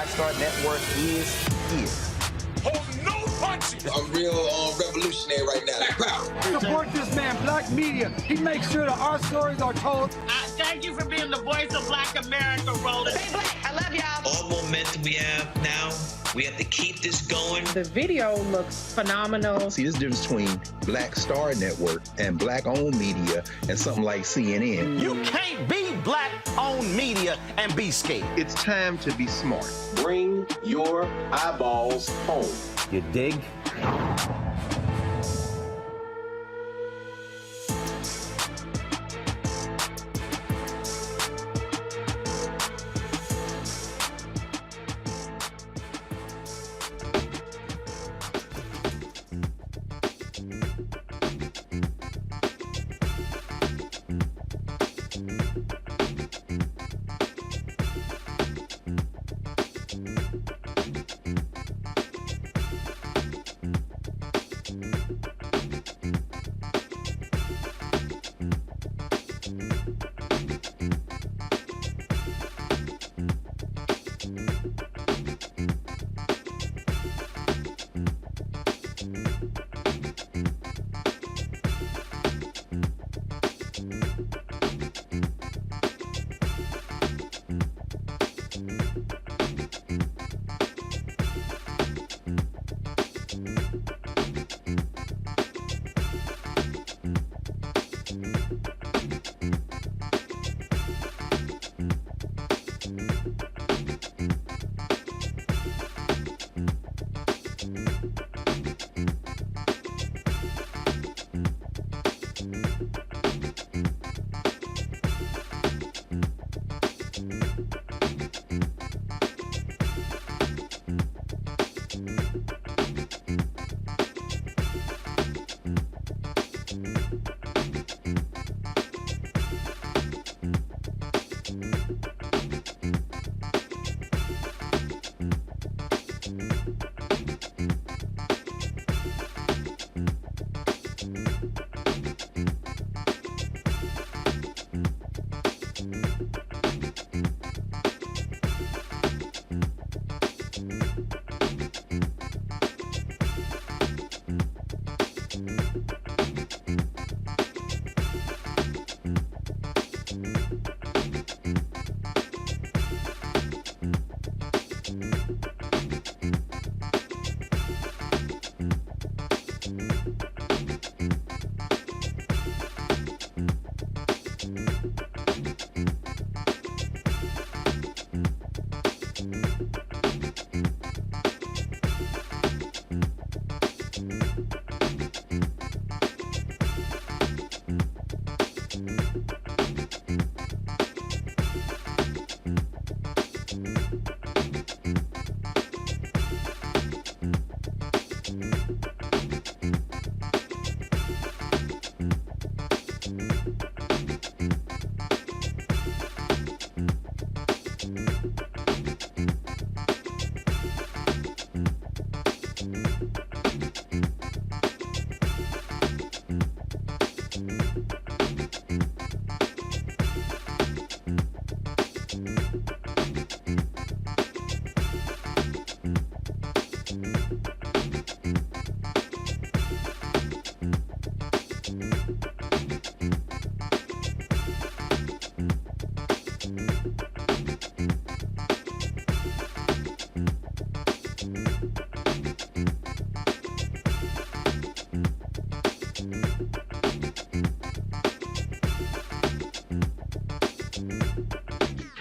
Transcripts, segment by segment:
Black Star Network is here. Hold no punches! I'm real revolutionary right now. Support this man, Black Media. He makes sure that our stories are told. Thank you for being the voice of Black America, Roland. Stay black. I love y'all. All momentum we have now, we have to keep this going. The video looks phenomenal. See, there's a difference between Black Star Network and Black-owned media and something like CNN. You can't be Black-owned media and be scared. It's time to be smart. Bring your eyeballs home. You dig?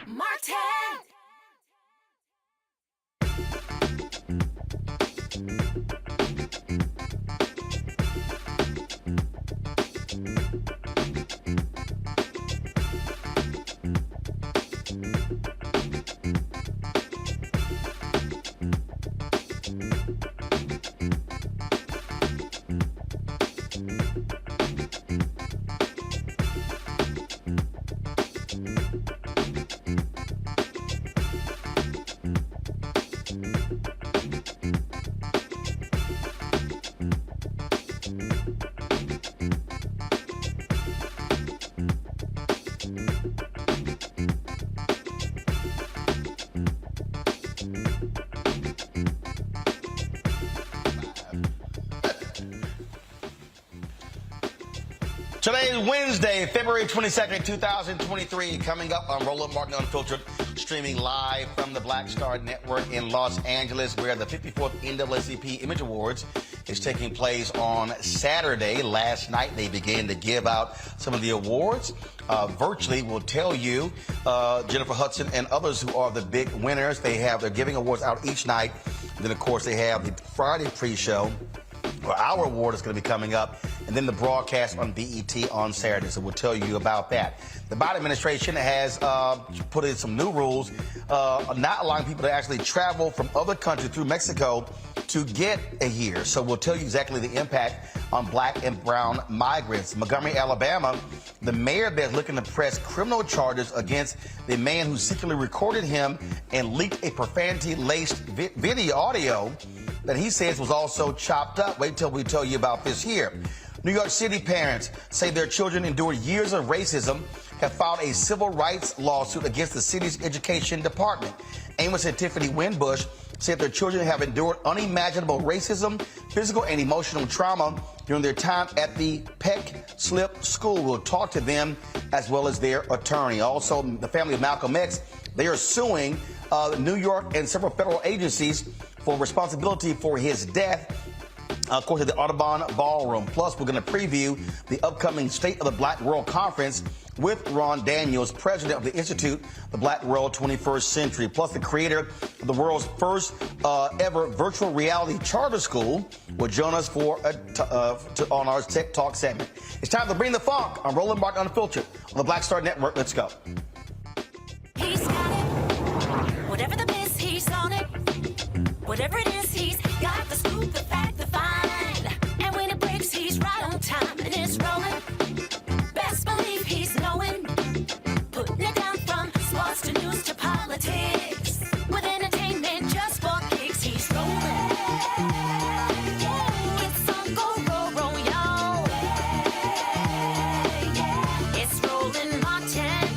Martez. Today is Wednesday, February 22nd, 2023. Coming up on Roland Martin Unfiltered, streaming live from the Black Star Network in Los Angeles, where the 54th NAACP Image Awards is taking place on Saturday. Last night, they began to give out some of the awards. Virtually, we'll tell you, Jennifer Hudson and others who are the big winners. They're giving awards out each night. Then, of course, they have the Friday pre-show. Our award is going to be coming up, and then the broadcast on BET on Saturday. So we'll tell you about that. The Biden administration has put in some new rules, not allowing people to actually travel from other countries through Mexico to get a year. So we'll tell you exactly the impact on black and brown migrants. Montgomery, Alabama, the mayor there is looking to press criminal charges against the man who secretly recorded him and leaked a profanity-laced video audio that he says was also chopped up. Wait till we tell you about this here. New York City parents say their children endured years of racism, have filed a civil rights lawsuit against the city's education department. Amos and Tiffany Winbush said their children have endured unimaginable racism, physical and emotional trauma during their time at the Peck Slip School. We'll talk to them as well as their attorney. Also, the family of Malcolm X, they are suing New York and several federal agencies for responsibility for his death, according to the Audubon Ballroom. Plus, we're going to preview the upcoming State of the Black World Conference with Ron Daniels, president of the Institute, the Black World 21st Century. Plus, the creator of the world's first ever virtual reality charter school will join us for on our Tech Talk segment. It's time to bring the funk on Roland Martin Unfiltered on the Black Star Network. Let's go. He's got it. Whatever the biz, he's on it. Whatever it is, he's got the scoop, the fact, the find. And when it breaks, he's right on time and it's rolling. Best believe he's knowing. Putting it down from sports to news to politics. With entertainment just for kicks, he's rolling. It's on go, y'all. It's Roland Martin,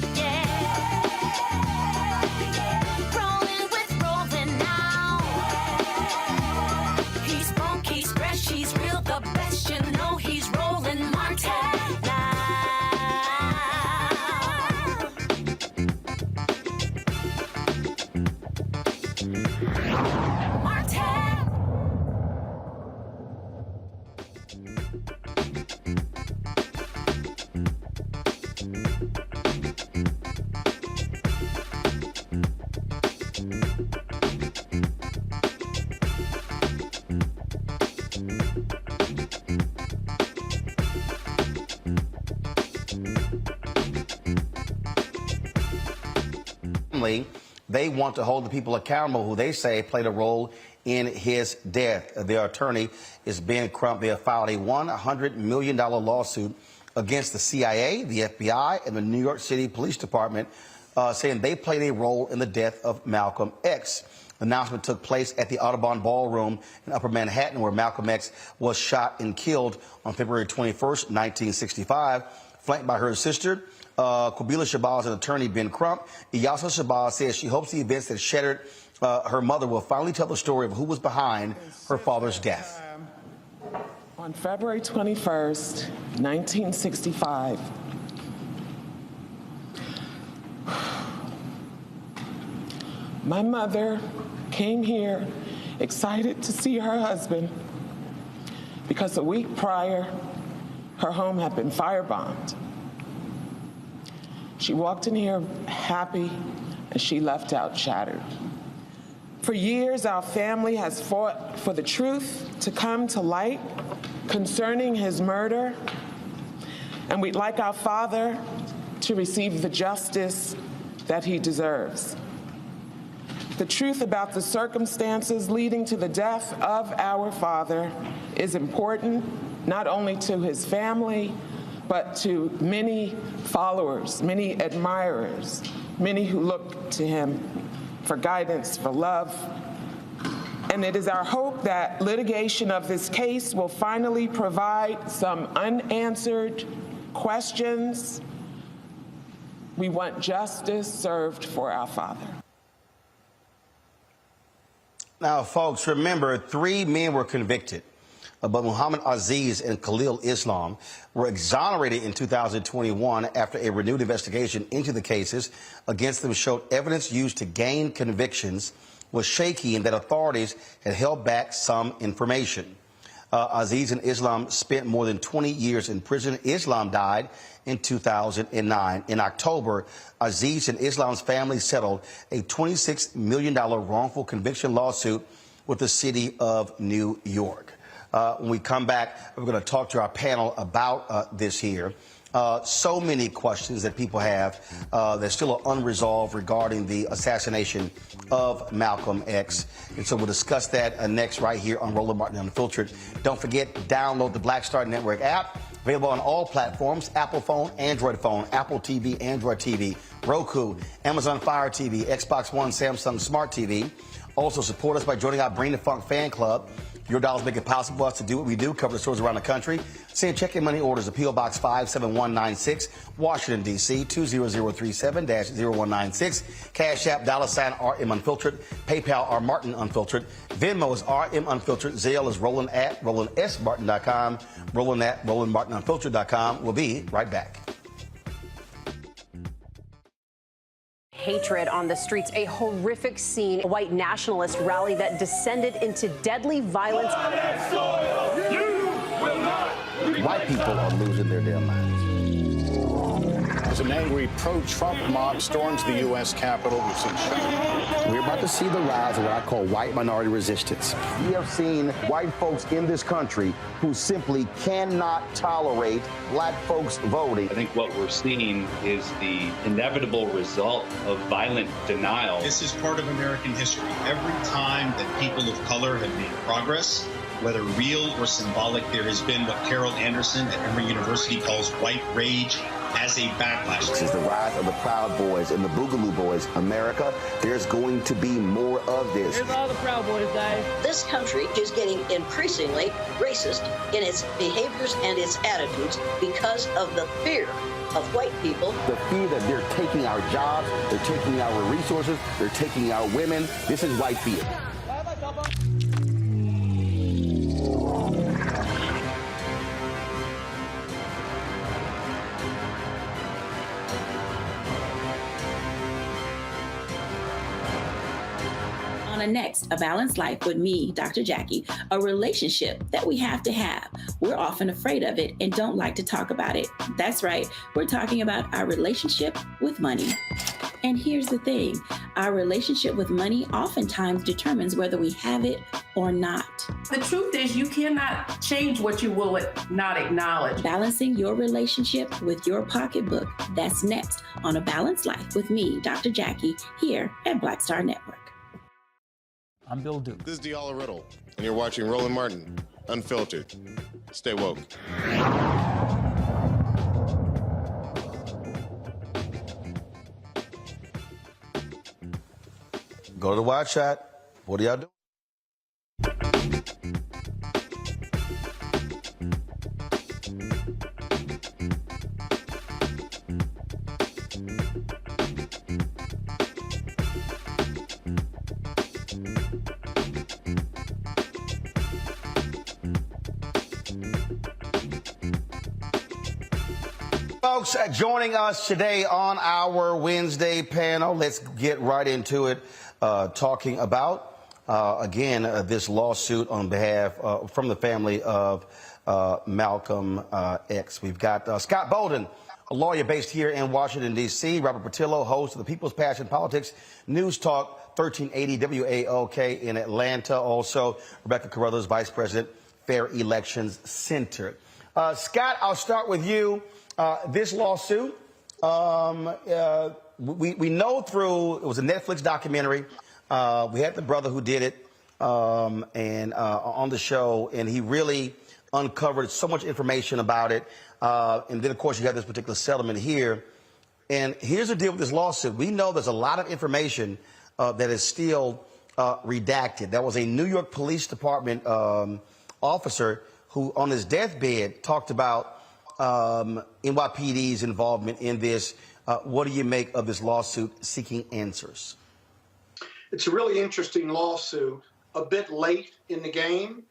rolling with Roland now. He's funky, he's fresh, he's real, the best, you know he's Roland Martin now. They want to hold the people accountable who they say played a role in his death. Their attorney is Ben Crump. They have filed a $100 million lawsuit against the CIA, the FBI, and the New York City Police Department, saying they played a role in the death of Malcolm X. The announcement took place at the Audubon Ballroom in Upper Manhattan, where Malcolm X was shot and killed on February 21st, 1965, flanked by her sister, Quabila Shabazz, and attorney Ben Crump. Iyasa Shabazz says she hopes the events that shattered her mother will finally tell the story of who was behind her father's death. On February 21st, 1965, my mother came here excited to see her husband because a week prior, her home had been firebombed. She walked in here happy, and she left out shattered. For years, our family has fought for the truth to come to light concerning his murder, and we'd like our father to receive the justice that he deserves. The truth about the circumstances leading to the death of our father is important, not only to his family, but to many followers, many admirers, many who look to him for guidance, for love. And it is our hope that litigation of this case will finally provide some unanswered questions. We want justice served for our father. Now, folks, remember, 3 men were convicted But Muhammad Aziz and Khalil Islam were exonerated in 2021 after a renewed investigation into the cases against them showed evidence used to gain convictions was shaky and that authorities had held back some information. Aziz and Islam spent more than 20 years in prison. Islam died in 2009. In October, Aziz and Islam's family settled a $26 million wrongful conviction lawsuit with the city of New York. When we come back, we're going to talk to our panel about this here. So many questions that people have that still are unresolved regarding the assassination of Malcolm X. And so we'll discuss that next right here on Roland Martin Unfiltered. Don't forget, download the Black Star Network app. Available on all platforms: Apple phone, Android phone, Apple TV, Android TV, Roku, Amazon Fire TV, Xbox One, Samsung Smart TV. Also support us by joining our Bring the Funk fan club. Your dollars make it possible for us to do what we do, cover the stores around the country. Send check-in money orders to P.O. Box 57196, Washington, D.C., 20037-0196. Cash App, $RM Unfiltered. PayPal, R Martin Unfiltered. Venmo is RM Unfiltered. Zelle is Roland at RolandSMartin.com. Roland at RolandMartinUnfiltered.com. We'll be right back. Hatred on the streets, a horrific scene, a white nationalist rally that descended into deadly violence. White people are losing their damn minds. As an angry pro-Trump mob storms the U.S. Capitol, we've seen shooting. We're about to see the rise of what I call white minority resistance. We have seen white folks in this country who simply cannot tolerate black folks voting. I think what we're seeing is the inevitable result of violent denial. This is part of American history. Every time that people of color have made progress, whether real or symbolic, there has been what Carol Anderson at Emory University calls white rage as a backlash. This is the rise of the Proud Boys and the Boogaloo Boys. America, there's going to be more of this. Here's all the Proud Boys, guys. This country is getting increasingly racist in its behaviors and its attitudes because of the fear of white people. The fear that they're taking our jobs, they're taking our resources, they're taking our women. This is white fear. Next, A Balanced Life with me, Dr. Jackie, a relationship that we have to have. We're often afraid of it and don't like to talk about it. That's right, we're talking about our relationship with money. And here's the thing, our relationship with money oftentimes determines whether we have it or not. The truth is you cannot change what you will not acknowledge. Balancing your relationship with your pocketbook. That's next on A Balanced Life with me, Dr. Jackie, here at Black Star Network. I'm Bill Duke. This is Diala Riddle, and you're watching Roland Martin, Unfiltered. Stay woke. Go to the wide shot. What are y'all doing? Folks, joining us today on our Wednesday panel, let's get right into it, talking about, again, this lawsuit on behalf from the family of Malcolm X. We've got Scott Bolden, a lawyer based here in Washington, D.C., Robert Patillo, host of the People's Passion Politics News Talk 1380 WAOK in Atlanta. Also, Rebecca Carruthers, Vice President, Fair Elections Center. Scott, I'll start with you. This lawsuit, we know through, it was a Netflix documentary. We had the brother who did it and on the show, and he really uncovered so much information about it. And then, of course, you got this particular settlement here. And here's the deal with this lawsuit. We know there's a lot of information that is still redacted. That was a New York Police Department officer who, on his deathbed, talked about NYPD's involvement in this. What do you make of this lawsuit seeking answers? It's a really interesting lawsuit, a bit late in the game,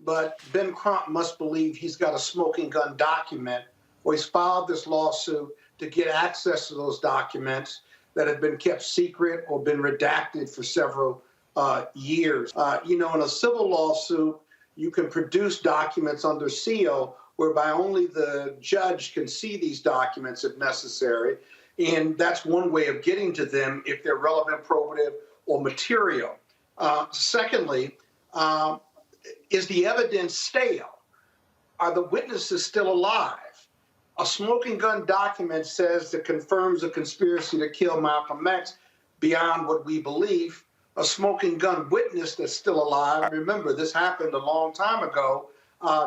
but Ben Crump must believe he's got a smoking gun document, or he's filed this lawsuit to get access to those documents that have been kept secret or been redacted for several years. In a civil lawsuit, you can produce documents under seal whereby only the judge can see these documents if necessary. And that's one way of getting to them if they're relevant, probative, or material. Secondly, is the evidence stale? Are the witnesses still alive? A smoking gun document says that confirms a conspiracy to kill Malcolm X beyond what we believe. A smoking gun witness that's still alive, remember, this happened a long time ago.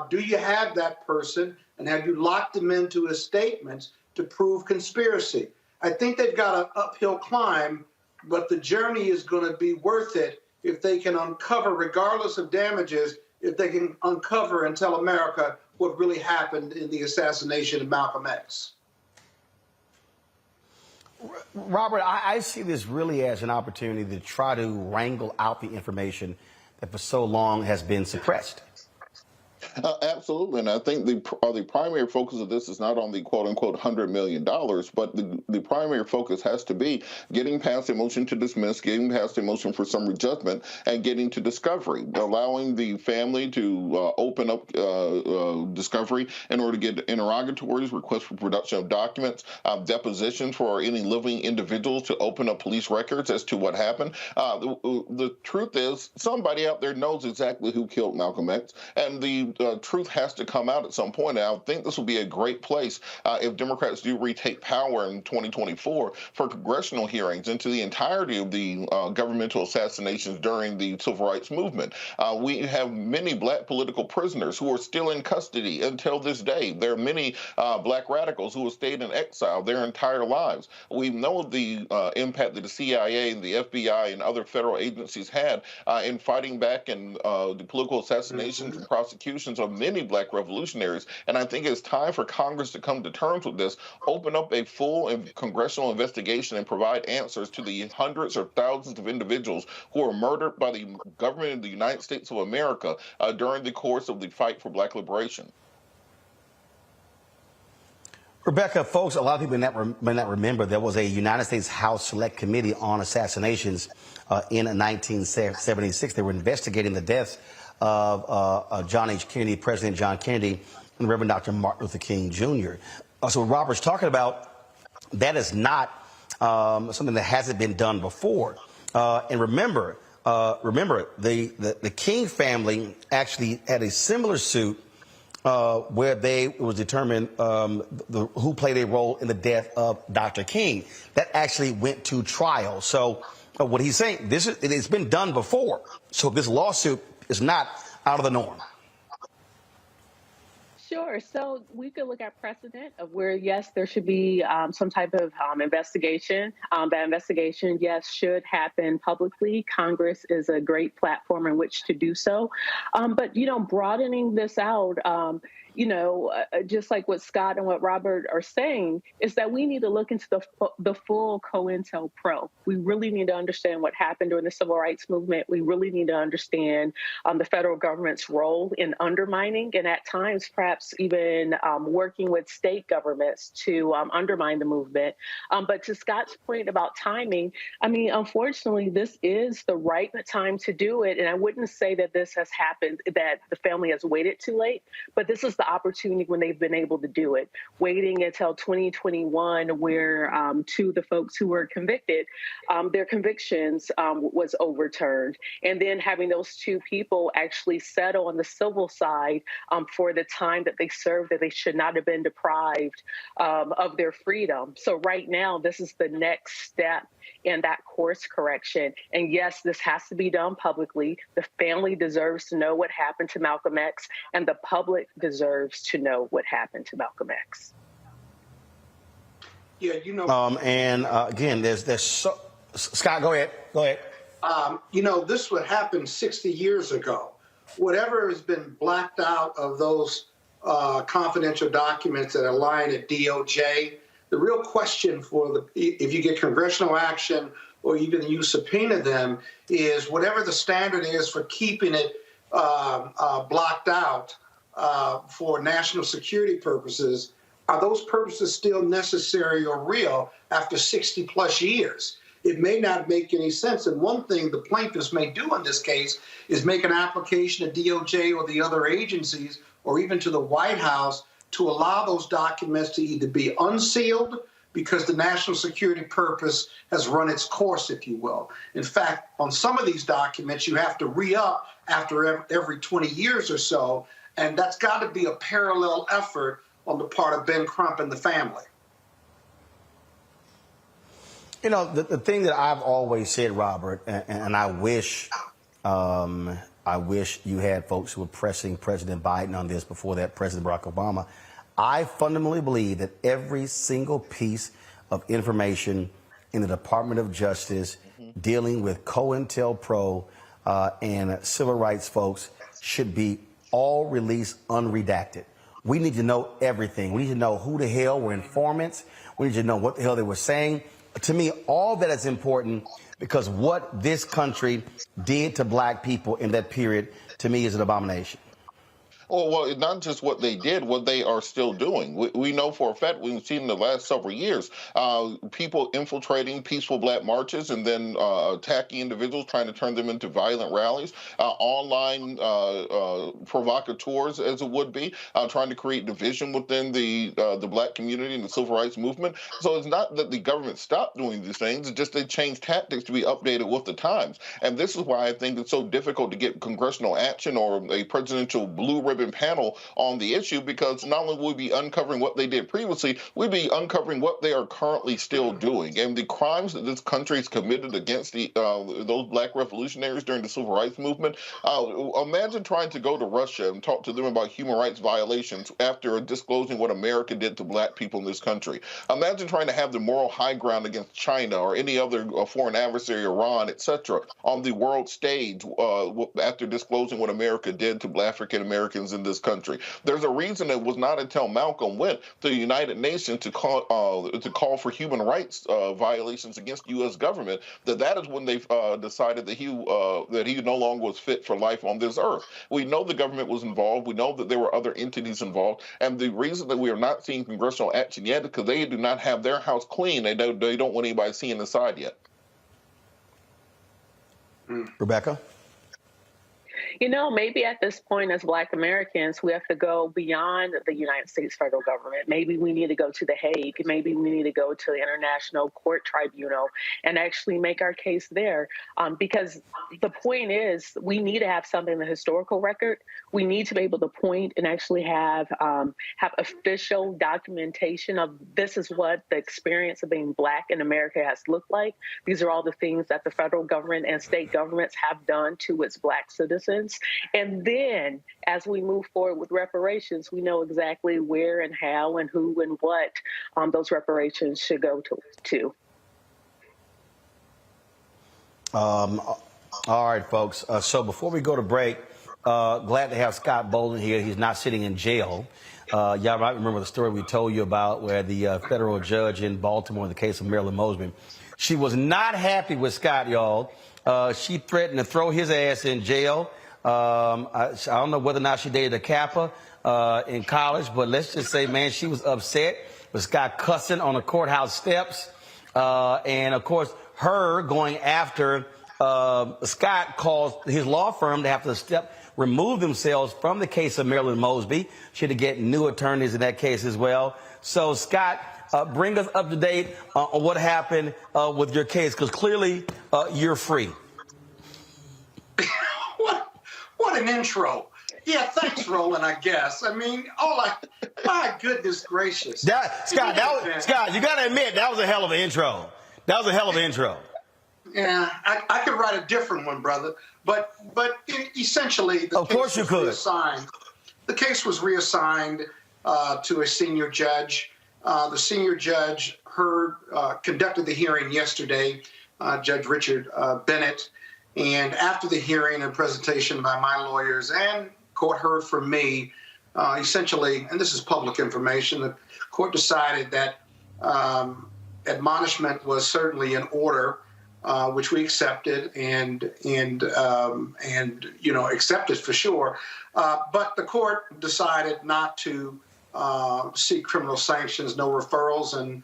Do you have that person, and have you locked them into his statements to prove conspiracy? I think they've got an uphill climb, but the journey is going to be worth it if they can uncover, regardless of damages, if they can uncover and tell America what really happened in the assassination of Malcolm X. Robert, I see this really as an opportunity to try to wrangle out the information that for so long has been suppressed. Absolutely, and I think the primary focus of this is not on the quote-unquote $100 million, but the primary focus has to be getting past the motion to dismiss, getting past the motion for summary judgment, and getting to discovery, allowing the family to open up discovery in order to get interrogatories, requests for production of documents, depositions for any living individuals to open up police records as to what happened. The truth is, somebody out there knows exactly who killed Malcolm X, and the truth has to come out at some point. And I think this will be a great place if Democrats do retake power in 2024 for congressional hearings into the entirety of the governmental assassinations during the civil rights movement. We have many black political prisoners who are still in custody until this day. There are many black radicals who have stayed in exile their entire lives. We know the impact that the CIA and the FBI and other federal agencies had in fighting back in the political assassinations and prosecutions of many black revolutionaries. And I think it's time for Congress to come to terms with this, open up a full congressional investigation and provide answers to the hundreds or thousands of individuals who were murdered by the government of the United States of America during the course of the fight for black liberation. Rebecca, folks, a lot of people may not remember there was a United States House Select Committee on Assassinations in 1976. They were investigating the deaths of John H. Kennedy, President John Kennedy, and Reverend Dr. Martin Luther King Jr. So what Robert's talking about, that is not something that hasn't been done before. And remember, the King family actually had a similar suit where it was determined who played a role in the death of Dr. King. That actually went to trial. So what he's saying, it's been done before. So this lawsuit is not out of the norm. Sure. So we could look at precedent of where, yes, there should be some type of investigation. That investigation, yes, should happen publicly. Congress is a great platform in which to do so. But, broadening this out, just like what Scott and what Robert are saying, is that we need to look into the full COINTELPRO. We really need to understand what happened during the civil rights movement. We really need to understand the federal government's role in undermining and at times perhaps even working with state governments to undermine the movement. But to Scott's point about timing, unfortunately, this is the right time to do it. And I wouldn't say that this has happened, that the family has waited too late, but this is the opportunity when they've been able to do it. Waiting until 2021, where two of the folks who were convicted, their convictions was overturned. And then having those two people actually settle on the civil side for the time that they served, that they should not have been deprived of their freedom. So right now, this is the next step in that course correction. And yes, this has to be done publicly. The family deserves to know what happened to Malcolm X, and the public deserves to know what happened to Malcolm X. Yeah, again, there's Scott, go ahead. This would happen 60 years ago. Whatever has been blacked out of those confidential documents that are lying at DOJ, the real question if you get congressional action or even you subpoena them, is whatever the standard is for keeping it blocked out for national security purposes, are those purposes still necessary or real after 60 plus years? It may not make any sense. And one thing the plaintiffs may do in this case is make an application to DOJ or the other agencies or even to the White House to allow those documents to either be unsealed because the national security purpose has run its course, if you will. In fact, on some of these documents, you have to re-up after every 20 years or so, and that's got to be a parallel effort on the part of Ben Crump and the family. You know, the thing that I've always said, Robert, and I wish you had folks who were pressing President Biden on this before that, President Barack Obama. I fundamentally believe that every single piece of information in the Department of Justice dealing with COINTELPRO and civil rights folks should be all released unredacted. We need to know everything. We need to know who the hell were informants. We need to know what the hell they were saying. To me, all that is important because what this country did to black people in that period, to me, is an abomination. Oh, well, not just what they did, what they are still doing. We know for a fact, we've seen in the last several years, people infiltrating peaceful black marches and then attacking individuals, trying to turn them into violent rallies, online provocateurs, as it would be, trying to create division within the black community and the civil rights movement. So it's not that the government stopped doing these things, it's just they changed tactics to be updated with the times. And this is why I think it's so difficult to get congressional action or a presidential blue ribbon panel on the issue, because not only will we be uncovering what they did previously, we'd be uncovering what they are currently still doing. And the crimes that this country has committed against those black revolutionaries during the civil rights movement. Imagine trying to go to Russia and talk to them about human rights violations after disclosing what America did to black people in this country. Imagine trying to have the moral high ground against China or any other foreign adversary, Iran, etc., on the world stage after disclosing what America did to African Americans in this country. There's a reason it was not until Malcolm went to the United Nations to call for human rights violations against the U.S. government that is when they decided that he no longer was fit for life on this earth. We know the government was involved. We know that there were other entities involved, and the reason that we are not seeing congressional action yet is because they do not have their house clean. They don't want anybody seeing inside yet. Rebecca? You know, maybe at this point as Black Americans, we have to go beyond the United States federal government. Maybe we need to go to The Hague. Maybe we need to go to the International Court Tribunal and actually make our case there. Because the point is, we need to have something in the historical record. We need to be able to point and actually have official documentation of this is what the experience of being Black in America has looked like. These are all the things that the federal government and state governments have done to its Black citizens. And then as we move forward with reparations, we know exactly where and how and who and what those reparations should go to. All right, folks. So before we go to break, glad to have Scott Bolden here. He's not sitting in jail. Y'all might remember the story we told you about where the federal judge in Baltimore, in the case of Marilyn Mosby, she was not happy with Scott, y'all. She threatened to throw his ass in jail. I don't know whether or not she dated a Kappa in college, but let's just say, man, she was upset with Scott cussing on the courthouse steps. And, of course, her going after Scott caused his law firm to have to remove themselves from the case of Marilyn Mosby. She had to get new attorneys in that case as well. So, Scott, bring us up to date on what happened with your case, because clearly you're free. What an intro. Yeah, thanks, Roland, I guess. I mean, my goodness gracious. Scott, you got to admit, that was a hell of an intro. That was a hell of an intro. Yeah, I could write a different one, brother. But essentially, the case was reassigned to a senior judge. The senior judge conducted the hearing yesterday, Judge Richard Bennett. And after the hearing and presentation by my lawyers and court heard from me, essentially, and this is public information, the court decided that admonishment was certainly in order. which we accepted and accepted for sure. But the court decided not to seek criminal sanctions, no referrals, and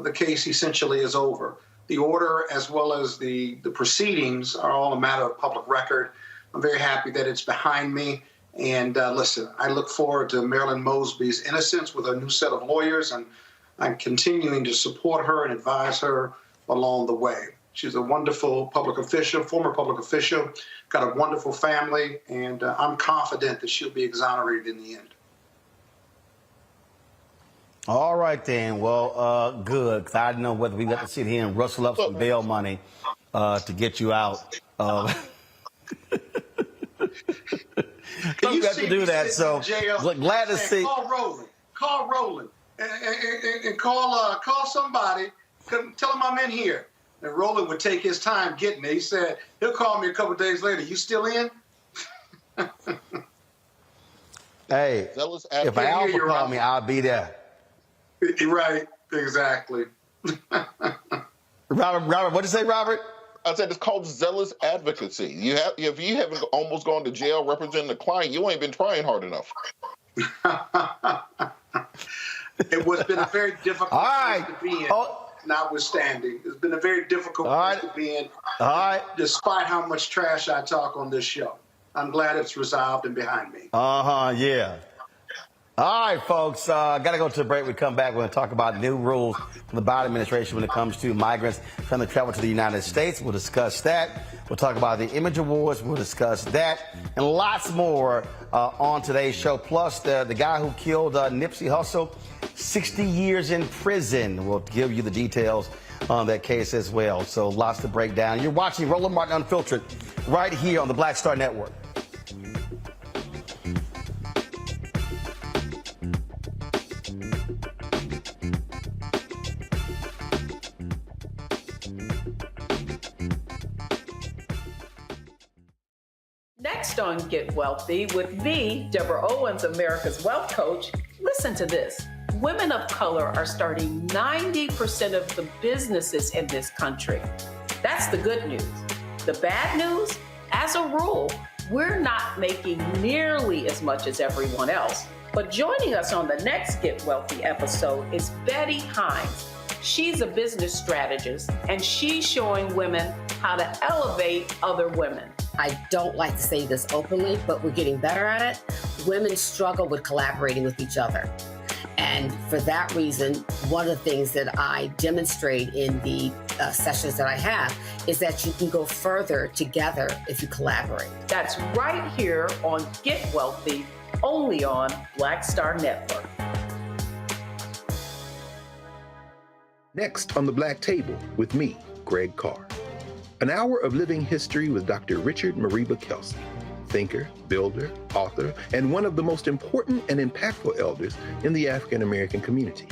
the case essentially is over. The order, as well as the proceedings, are all a matter of public record. I'm very happy that it's behind me. And listen, I look forward to Marilyn Mosby's innocence with a new set of lawyers, and I'm continuing to support her and advise her along the way. She's a wonderful public official, former public official, got a wonderful family, and I'm confident that she'll be exonerated in the end. All right, then. Well, good. 'Cause I didn't know whether we got to sit here and rustle up some bail money to get you out. You got to do that. So glad to see. Call Roland, and call somebody. Tell him I'm in here. And Roland would take his time getting there. He said he'll call me a couple of days later. You still in? Hey, if Alpha call me, I'll be there. Right, exactly. Robert, what'd you say, Robert? I said it's called zealous advocacy. If you haven't almost gone to jail representing the client, you ain't been trying hard enough. It was been a very difficult place to be in, notwithstanding. It's been a very difficult place to be in, despite how much trash I talk on this show. I'm glad it's resolved and behind me. Yeah. All right, folks, got to go to a break. We come back, we're going to talk about new rules from the Biden administration when it comes to migrants trying to travel to the United States. We'll discuss that. We'll talk about the Image Awards. We'll discuss that and lots more on today's show. Plus, the guy who killed Nipsey Hussle, 60 years in prison. We'll give you the details on that case as well. So lots to break down. You're watching Roland Martin Unfiltered right here on the Black Star Network. Next on Get Wealthy with me, Deborah Owens, America's Wealth Coach. Listen to this. Women of color are starting 90% of the businesses in this country. That's the good news. The bad news, as a rule, we're not making nearly as much as everyone else. But joining us on the next Get Wealthy episode is Betty Hines. She's a business strategist, and she's showing women how to elevate other women. I don't like to say this openly, but we're getting better at it. Women struggle with collaborating with each other. And for that reason, one of the things that I demonstrate in the sessions that I have is that you can go further together if you collaborate. That's right here on Get Wealthy, only on Black Star Network. Next on the Black Table with me, Greg Carr. An hour of living history with Dr. Richard Mariba Kelsey, thinker, builder, author, and one of the most important and impactful elders in the African American community.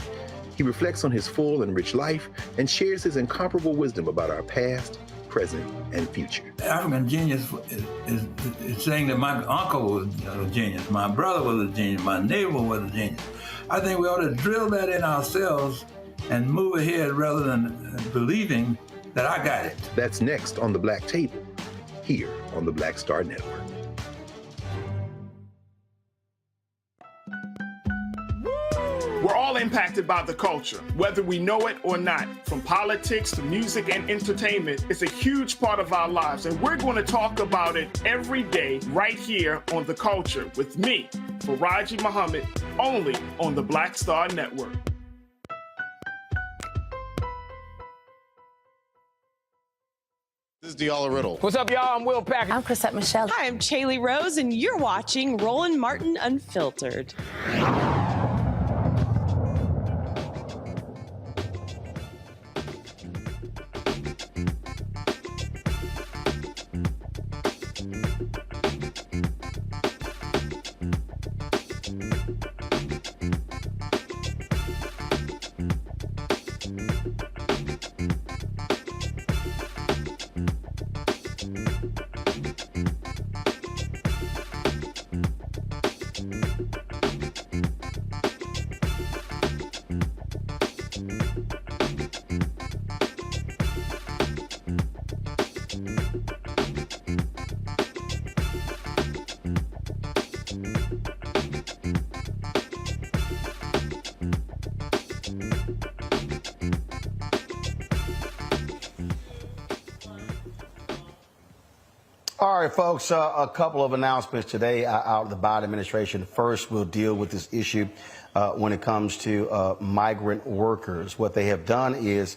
He reflects on his full and rich life and shares his incomparable wisdom about our past, present, and future. African genius is saying that my uncle was a genius, my brother was a genius, my neighbor was a genius. I think we ought to drill that in ourselves and move ahead rather than believing that I got it. That's next on the Black Table, here on the Black Star Network. We're all impacted by the culture, whether we know it or not. From politics to music and entertainment, it's a huge part of our lives, and we're going to talk about it every day right here on The Culture with me, Faraji Muhammad, only on the Black Star Network. This is Diala Riddle. What's up, y'all? I'm Will Packer. I'm Chrisette Michelle. Hi, I'm Chaley Rose, and you're watching Roland Martin Unfiltered. All right, folks, a couple of announcements today out of the Biden administration. First, we'll deal with this issue when it comes to migrant workers. What they have done is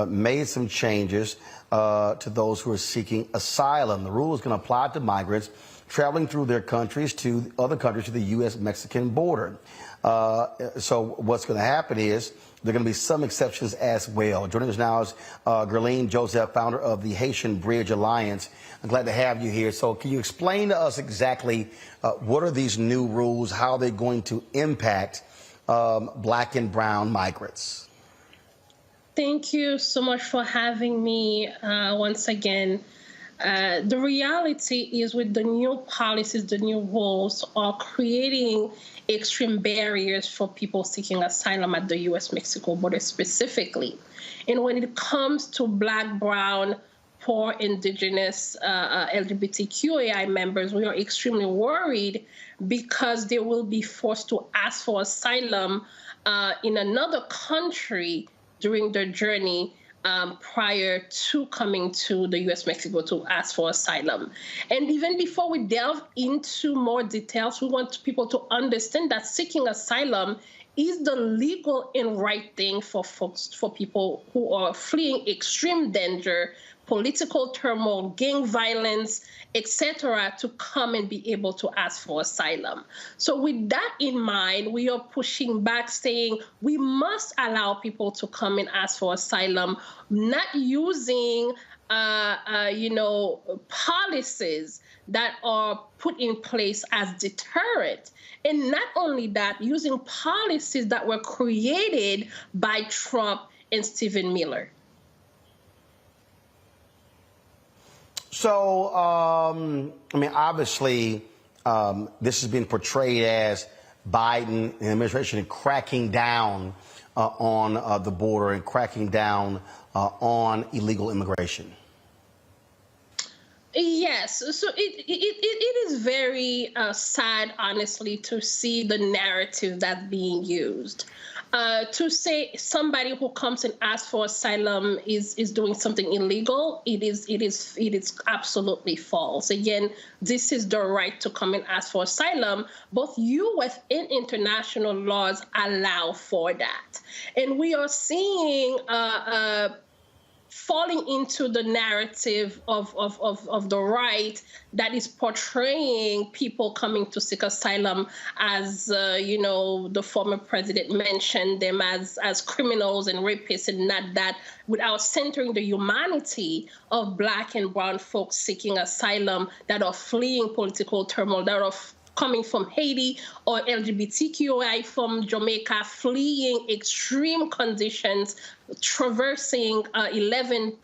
made some changes to those who are seeking asylum. The rule is going to apply to migrants traveling through their countries to other countries to the U.S.-Mexican border. So what's going to happen is there are going to be some exceptions as well. Joining us now is Gerline Joseph, founder of the Haitian Bridge Alliance. I'm glad to have you here. So can you explain to us exactly what are these new rules, how they're going to impact black and brown migrants? Thank you so much for having me once again. The reality is with the new policies, the new rules are creating extreme barriers for people seeking asylum at the U.S.-Mexico border specifically. And when it comes to black, brown, poor, indigenous, LGBTQAI members, we are extremely worried because they will be forced to ask for asylum in another country during their journey prior to coming to the U.S.-Mexico to ask for asylum. And even before we delve into more details, we want people to understand that seeking asylum is the legal and right thing for people who are fleeing extreme danger, political turmoil, gang violence, etc., to come and be able to ask for asylum. So with that in mind, we are pushing back, saying we must allow people to come and ask for asylum, not using policies that are put in place as deterrent. And not only that, using policies that were created by Trump and Stephen Miller. So, obviously, this has been portrayed as Biden and the administration cracking down on the border and cracking down on illegal immigration. Yes, so it is very sad, honestly, to see the narrative that's being used. To say somebody who comes and asks for asylum is doing something illegal, it is absolutely false. Again, this is the right to come and ask for asylum. Both U.S. and international laws allow for that, and we are seeing falling into the narrative of the right that is portraying people coming to seek asylum as, the former president mentioned them as criminals and rapists, and not that, without centering the humanity of black and brown folks seeking asylum that are fleeing political turmoil, that are coming from Haiti, or LGBTQI from Jamaica, fleeing extreme conditions, traversing 11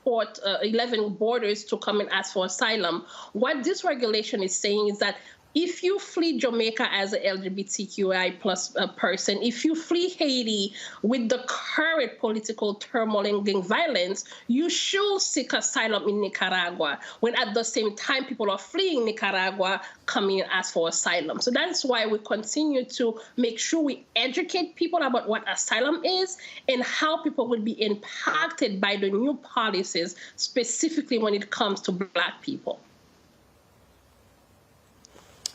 borders to come and ask for asylum. What this regulation is saying is that if you flee Jamaica as an LGBTQI plus person, if you flee Haiti with the current political turmoil and gang violence, you should seek asylum in Nicaragua, when at the same time people are fleeing Nicaragua coming and ask for asylum. So that's why we continue to make sure we educate people about what asylum is and how people will be impacted by the new policies, specifically when it comes to black people.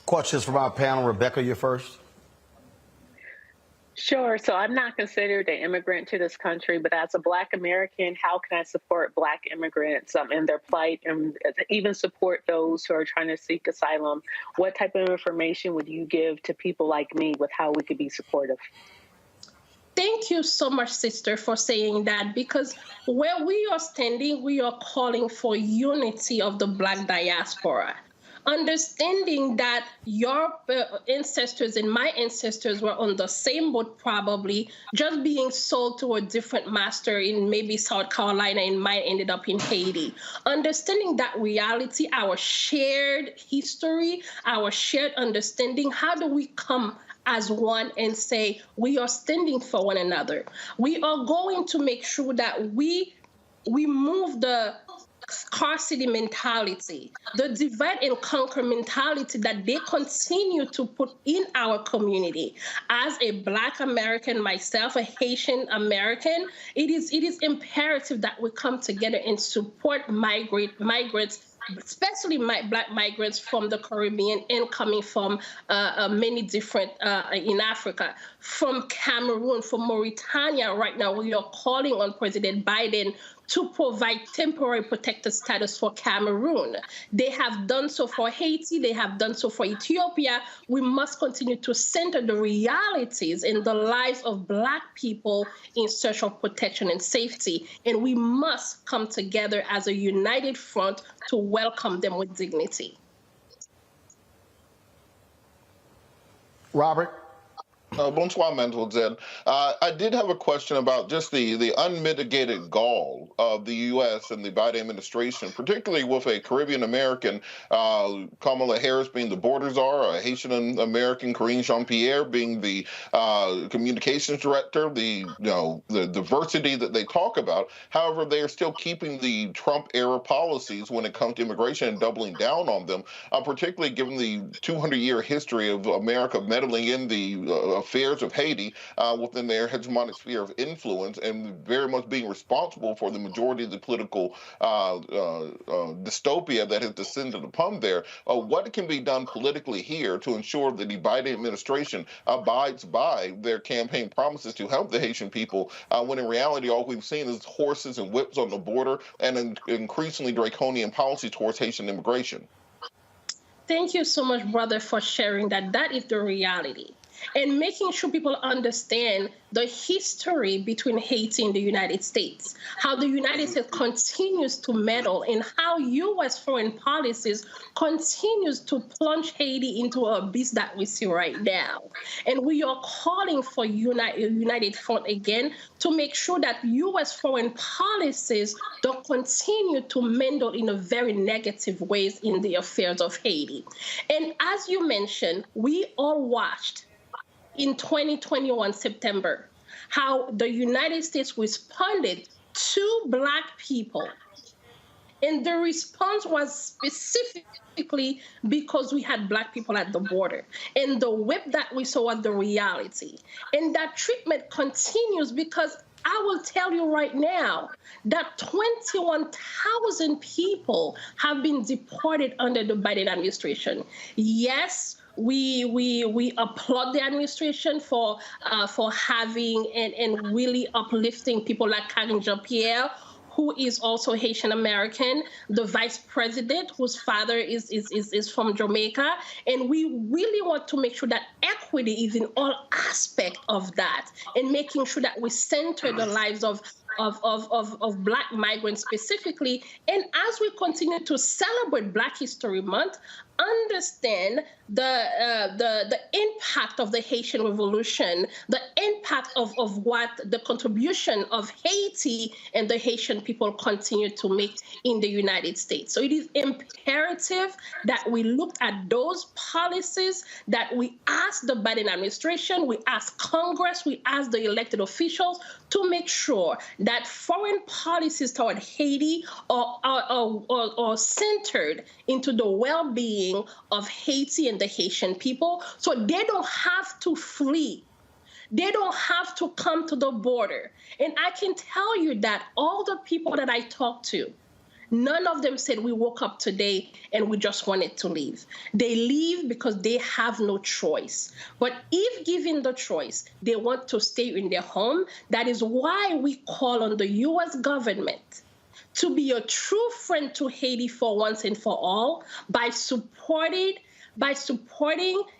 Questions from our panel. Rebecca, you're first. Sure. So I'm not considered an immigrant to this country, but as a Black American, how can I support Black immigrants in their plight, and even support those who are trying to seek asylum? What type of information would you give to people like me with how we could be supportive? Thank you so much, sister, for saying that, because where we are standing, we are calling for unity of the Black diaspora. Understanding that your ancestors and my ancestors were on the same boat, probably just being sold to a different master in maybe South Carolina, and mine ended up in Haiti. Understanding that reality, our shared history, our shared understanding, how do we come as one and say we are standing for one another? We are going to make sure that we move the scarcity mentality, the divide and conquer mentality that they continue to put in our community. As a Black American myself, a Haitian American, it is imperative that we come together and support migrants especially Black migrants from the Caribbean and coming from many different in Africa, from Cameroon, from Mauritania. Right now, we are calling on President Biden to provide temporary protected status for Cameroon. They have done so for Haiti. They have done so for Ethiopia. We must continue to center the realities in the lives of Black people in search of protection and safety. And we must come together as a united front to welcome them with dignity. Robert? Bonsoir, Mademoiselle. I did have a question about just the unmitigated gall of the U.S. and the Biden administration, particularly with a Caribbean American, Kamala Harris being the border czar, a Haitian American, Karine Jean-Pierre being the communications director, the diversity that they talk about. However, they are still keeping the Trump-era policies when it comes to immigration and doubling down on them, particularly given the 200-year history of America meddling in the affairs of Haiti within their hegemonic sphere of influence and very much being responsible for the majority of the political dystopia that has descended upon there. What can be done politically here to ensure that the Biden administration abides by their campaign promises to help the Haitian people when in reality all we've seen is horses and whips on the border and an increasingly draconian policy towards Haitian immigration? Thank you so much, brother, for sharing that. That is the reality. And making sure people understand the history between Haiti and the United States, how the United States continues to meddle, and how U.S. foreign policies continues to plunge Haiti into an abyss that we see right now. And we are calling for united front again to make sure that U.S. foreign policies don't continue to meddle in a very negative ways in the affairs of Haiti. And as you mentioned, we all watched in 2021 September, how the United States responded to Black people. And the response was specifically because we had Black people at the border. And the whip that we saw was the reality. And that treatment continues because I will tell you right now that 21,000 people have been deported under the Biden administration. Yes, we applaud the administration for having and really uplifting people like Karine Jean-Pierre, who is also Haitian American, the vice president, whose father is from Jamaica. And we really want to make sure that equity is in all aspects of that, and making sure that we center the lives of Black migrants specifically. And as we continue to celebrate Black History Month, understand the impact of the Haitian Revolution, the impact of what the contribution of Haiti and the Haitian people continue to make in the United States. So it is imperative that we look at those policies, that we ask the Biden administration, we ask Congress, we ask the elected officials to make sure that foreign policies toward Haiti are centered into the well-being of Haiti and the Haitian people, so they don't have to flee. They don't have to come to the border. And I can tell you that all the people that I talked to, none of them said we woke up today and we just wanted to leave. They leave because they have no choice. But if given the choice, they want to stay in their home. That is why we call on the U.S. government to be a true friend to Haiti for once and for all by supporting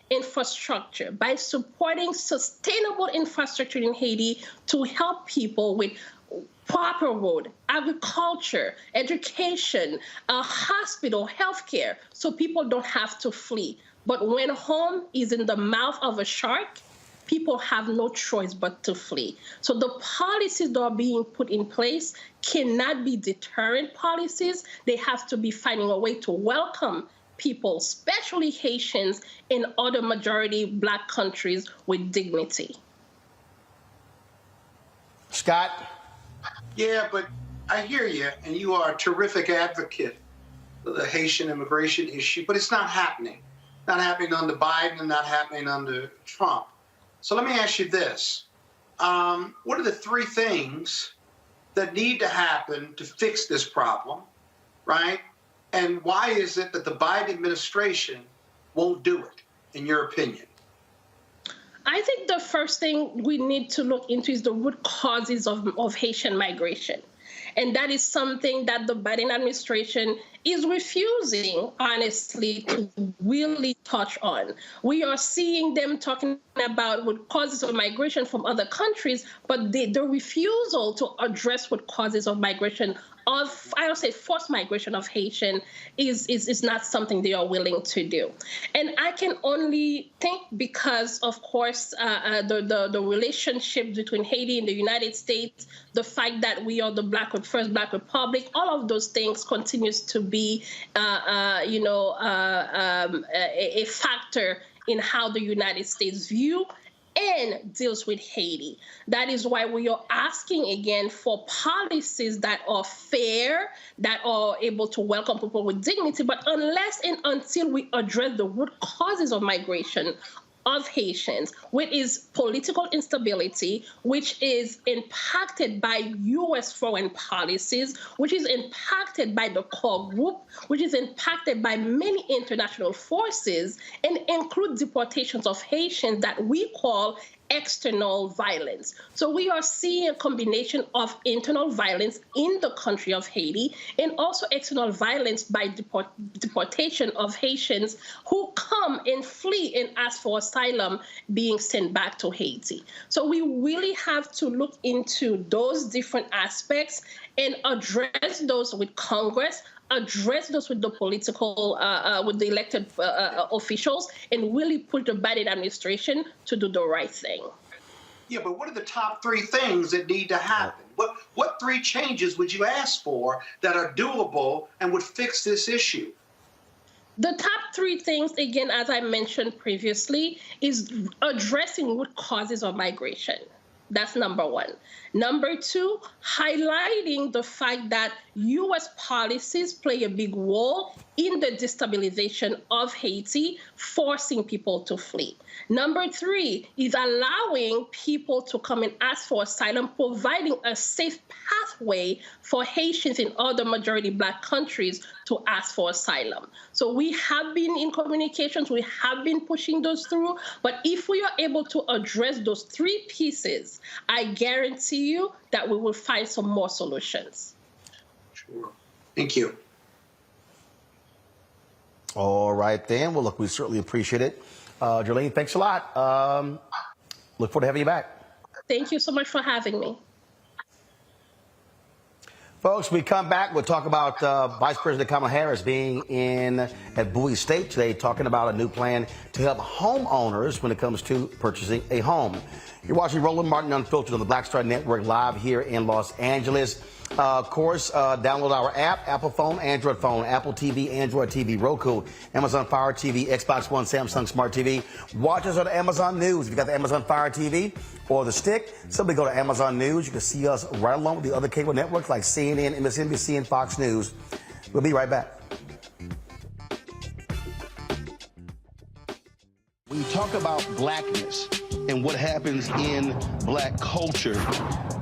infrastructure, by supporting sustainable infrastructure in Haiti to help people with proper road, agriculture, education, hospital, healthcare, so people don't have to flee. But when home is in the mouth of a shark, people have no choice but to flee. So the policies that are being put in place cannot be deterrent policies. They have to be finding a way to welcome people, especially Haitians and other majority Black countries, with dignity. Scott? Yeah, but I hear you, and you are a terrific advocate for the Haitian immigration issue, but it's not happening. Not happening under Biden and not happening under Trump. So let me ask you this. What are the three things that need to happen to fix this problem, right? And why is it that the Biden administration won't do it, in your opinion? I think the first thing we need to look into is the root causes of Haitian migration. And that is something that the Biden administration is refusing, honestly, to really touch on. We are seeing them talking about root causes of migration from other countries, but the refusal to address root causes of migration of, I would say, forced migration of Haitian is not something they are willing to do. And I can only think because, of course, the relationship between Haiti and the United States, the fact that we are the first Black republic, all of those things continues to be, a factor in how the United States view and deals with Haiti. That is why we are asking again for policies that are fair, that are able to welcome people with dignity. But unless and until we address the root causes of migration of Haitians, which is political instability, which is impacted by U.S. foreign policies, which is impacted by the core group, which is impacted by many international forces, and include deportations of Haitians that we call external violence. So we are seeing a combination of internal violence in the country of Haiti and also external violence by deportation of Haitians who come and flee and ask for asylum being sent back to Haiti. So we really have to look into those different aspects and address those with Congress, address those with the political, with the elected officials, and really put the Biden administration to do the right thing. Yeah, but what are the top 3 things that need to happen? What 3 changes would you ask for that are doable and would fix this issue? The top 3 things, again, as I mentioned previously, is addressing root causes of migration. That's number 1. Number 2, highlighting the fact that U.S. policies play a big role in the destabilization of Haiti, forcing people to flee. Number 3 is allowing people to come and ask for asylum, providing a safe pathway for Haitians in other majority Black countries to ask for asylum. So we have been in communications, we have been pushing those through, but if we are able to address those 3 pieces, I guarantee you that we will find some more solutions. Sure. Thank you. All right, then. Well, look, we certainly appreciate it. Jolene, thanks a lot. Look forward to having you back. Thank you so much for having me. Folks, we come back, we'll talk about Vice President Kamala Harris being at Bowie State today, talking about a new plan to help homeowners when it comes to purchasing a home. You're watching Roland Martin Unfiltered on the Black Star Network live here in Los Angeles. Of course, download our app, Apple phone, Android phone, Apple TV, Android TV, Roku, Amazon Fire TV, Xbox One, Samsung Smart TV. Watch us on Amazon News. If you got the Amazon Fire TV or the stick, simply go to Amazon News. You can see us right along with the other cable networks like CNN, MSNBC, and Fox News. We'll be right back. When you talk about blackness and what happens in Black culture,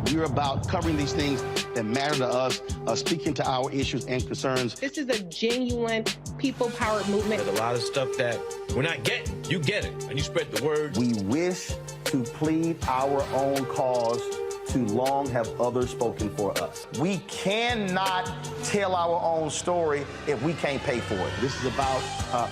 we're about covering these things that matter to us, speaking to our issues and concerns. This is a genuine people-powered movement. There's a lot of stuff that we're not getting. You get it, and you spread the word. We wish to plead our own cause. Too long have others spoken for us. We cannot tell our own story if we can't pay for it. This is about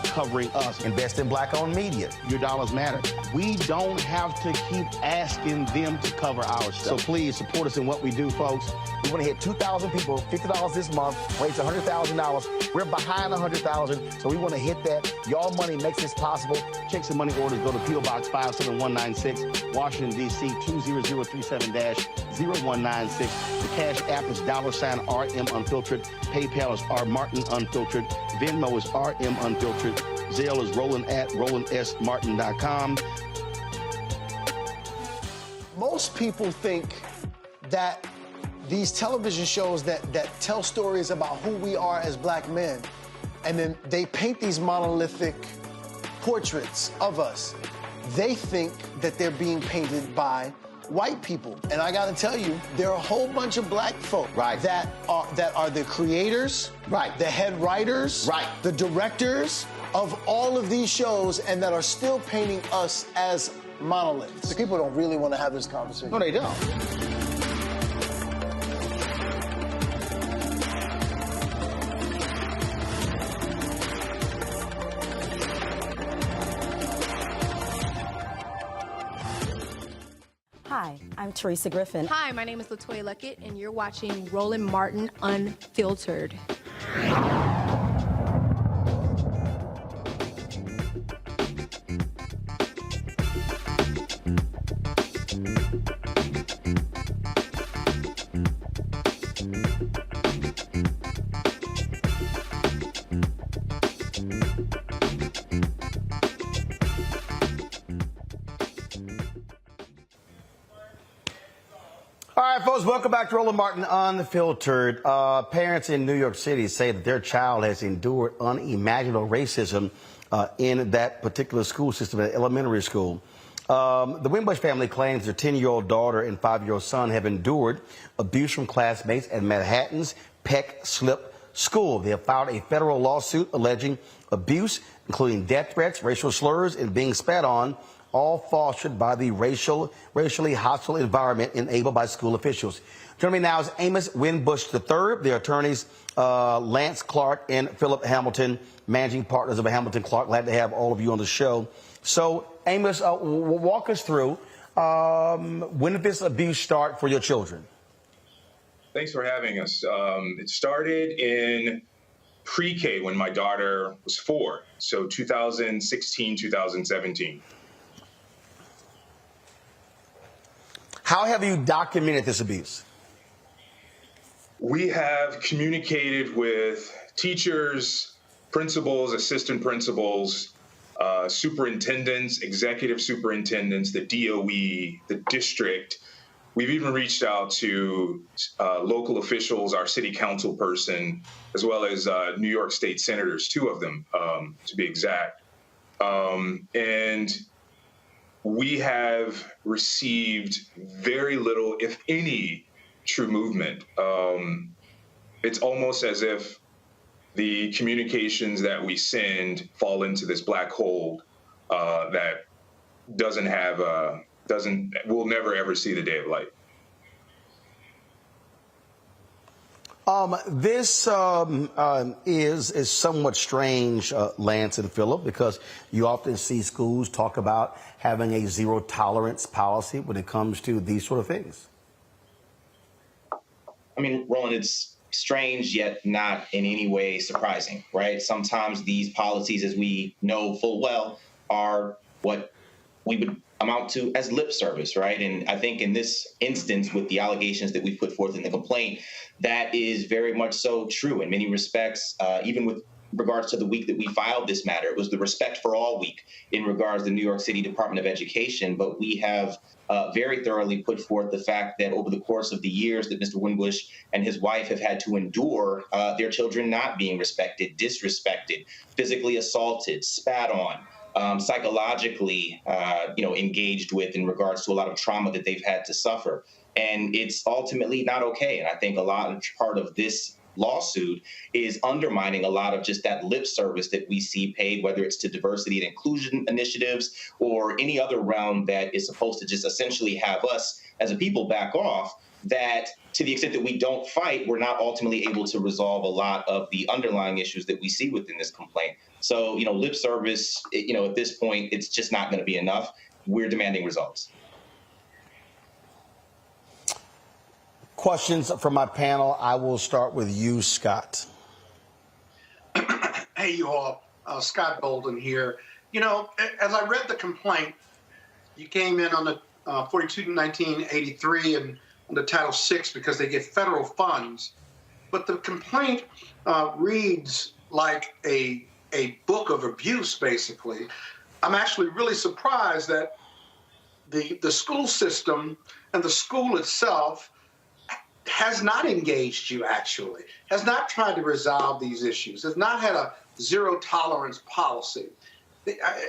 covering us. Invest in Black-owned media. Your dollars matter. We don't have to keep asking them to cover our stuff. So please support us in what we do, folks. We want to hit 2,000 people, $50 this month, raise $100,000. We're behind $100,000, so we want to hit that. Y'all money makes this possible. Checks and money orders go to P.O. Box 57196, Washington, D.C. 20037-0196. The Cash App is $RM Unfiltered. PayPal is R Martin Unfiltered. Venmo is RM Unfiltered. Zelle is RolandS.Martin.com. Most people think that these television shows that tell stories about who we are as Black men, and then they paint these monolithic portraits of us. They think that they're being painted by white people. And I gotta tell you, there are a whole bunch of black folk that are the creators, the head writers, the directors of all of these shows, and that are still painting us as monoliths. The people don't really want to have this conversation. No, they don't. Hi, I'm Teresa Griffin. Hi, my name is LaToya Luckett, and you're watching Roland Martin Unfiltered. All right, folks, welcome back to Roland Martin Unfiltered. Parents in New York City say that their child has endured unimaginable racism in that particular school system, at elementary school. The Winbush family claims their 10-year-old daughter and 5-year-old son have endured abuse from classmates at Manhattan's Peck Slip School. They have filed a federal lawsuit alleging abuse, including death threats, racial slurs, and being spat on, all fostered by the racially hostile environment enabled by school officials. Joining me now is Amos Winbush III, their attorneys Lance Clark and Philip Hamilton, managing partners of Hamilton Clark. Glad to have all of you on the show. So, Amos, walk us through, when did this abuse start for your children? Thanks for having us. It started in pre-K when my daughter was 4, so 2016, 2017. How have you documented this abuse? We have communicated with teachers, principals, assistant principals, superintendents, executive superintendents, the DOE, the district. We've even reached out to local officials, our city council person, as well as New York State senators, 2 of them, to be exact. And we have received very little, if any, true movement. It's almost as if the communications that we send fall into this black hole that will never ever see the day of light. This is somewhat strange, Lance and Philip, because you often see schools talk about having a zero tolerance policy when it comes to these sort of things. I mean, Roland, it's strange yet not in any way surprising, right? Sometimes these policies, as we know full well, are what we would amount to as lip service, right? And I think in this instance, with the allegations that we put forth in the complaint, that is very much so true in many respects, even with regards to the week that we filed this matter. It was the Respect for All week in regards to the New York City Department of Education, but we have very thoroughly put forth the fact that over the course of the years that Mr. Winbush and his wife have had to endure their children not being respected, disrespected, physically assaulted, spat on, psychologically, engaged with in regards to a lot of trauma that they've had to suffer. And it's ultimately not okay. And I think a part of this lawsuit is undermining a lot of just that lip service that we see paid, whether it's to diversity and inclusion initiatives or any other realm that is supposed to just essentially have us as a people back off, that to the extent that we don't fight, we're not ultimately able to resolve a lot of the underlying issues that we see within this complaint. So, lip service, at this point, it's just not going to be enough. We're demanding results. Questions from my panel. I will start with you, Scott. Hey, you all. Scott Bolden here. As I read the complaint, you came in on the 42-1983 and on the Title VI because they get federal funds. But the complaint reads like a book of abuse, basically. I'm actually really surprised that the school system and the school itself has not engaged you, actually, has not tried to resolve these issues, has not had a zero tolerance policy.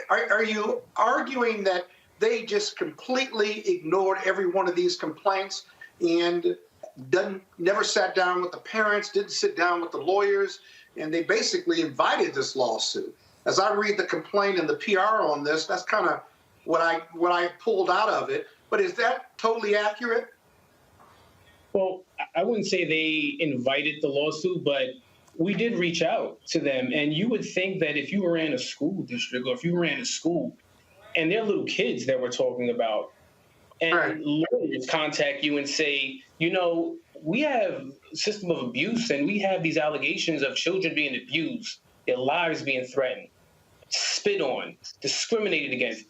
Are you arguing that they just completely ignored every one of these complaints and never sat down with the parents, didn't sit down with the lawyers, and they basically invited this lawsuit. As I read the complaint and the PR on this, that's kind of what I pulled out of it. But is that totally accurate? Well, I wouldn't say they invited the lawsuit, but we did reach out to them. And you would think that if you were in a school district or if you were in a school and they're little kids that we're talking about, and lawyers contact you and say, you know, we have a system of abuse and we have these allegations of children being abused, their lives being threatened, spit on, discriminated against,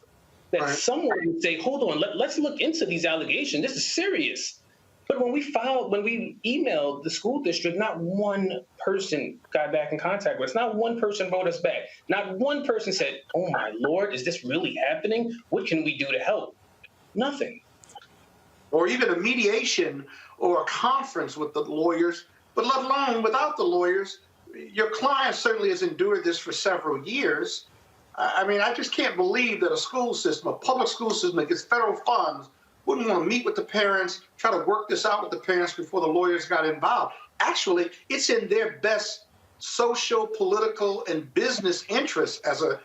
that someone would say, hold on, let's look into these allegations. This is serious. But when we emailed the school district, not one person got back in contact with us. Not one person wrote us back. Not one person said, oh my Lord, is this really happening? What can we do to help? Nothing. Or even a mediation or a conference with the lawyers, but let alone without the lawyers. Your client certainly has endured this for several years. I mean, I just can't believe that a school system, a public school system that gets federal funds, wouldn't want to meet with the parents, try to work this out with the parents before the lawyers got involved. Actually, it's in their best social, political, and business interests as a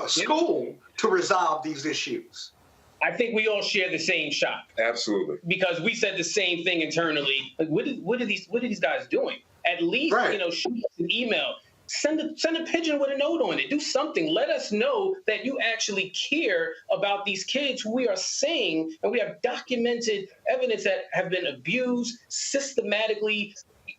school to resolve these issues. I think we all share the same shock. Absolutely. Because we said the same thing internally. Like, what are these guys doing? At least, shoot us an email. Send a pigeon with a note on it. Do something. Let us know that you actually care about these kids who we are saying, and we have documented evidence that have been abused, systematically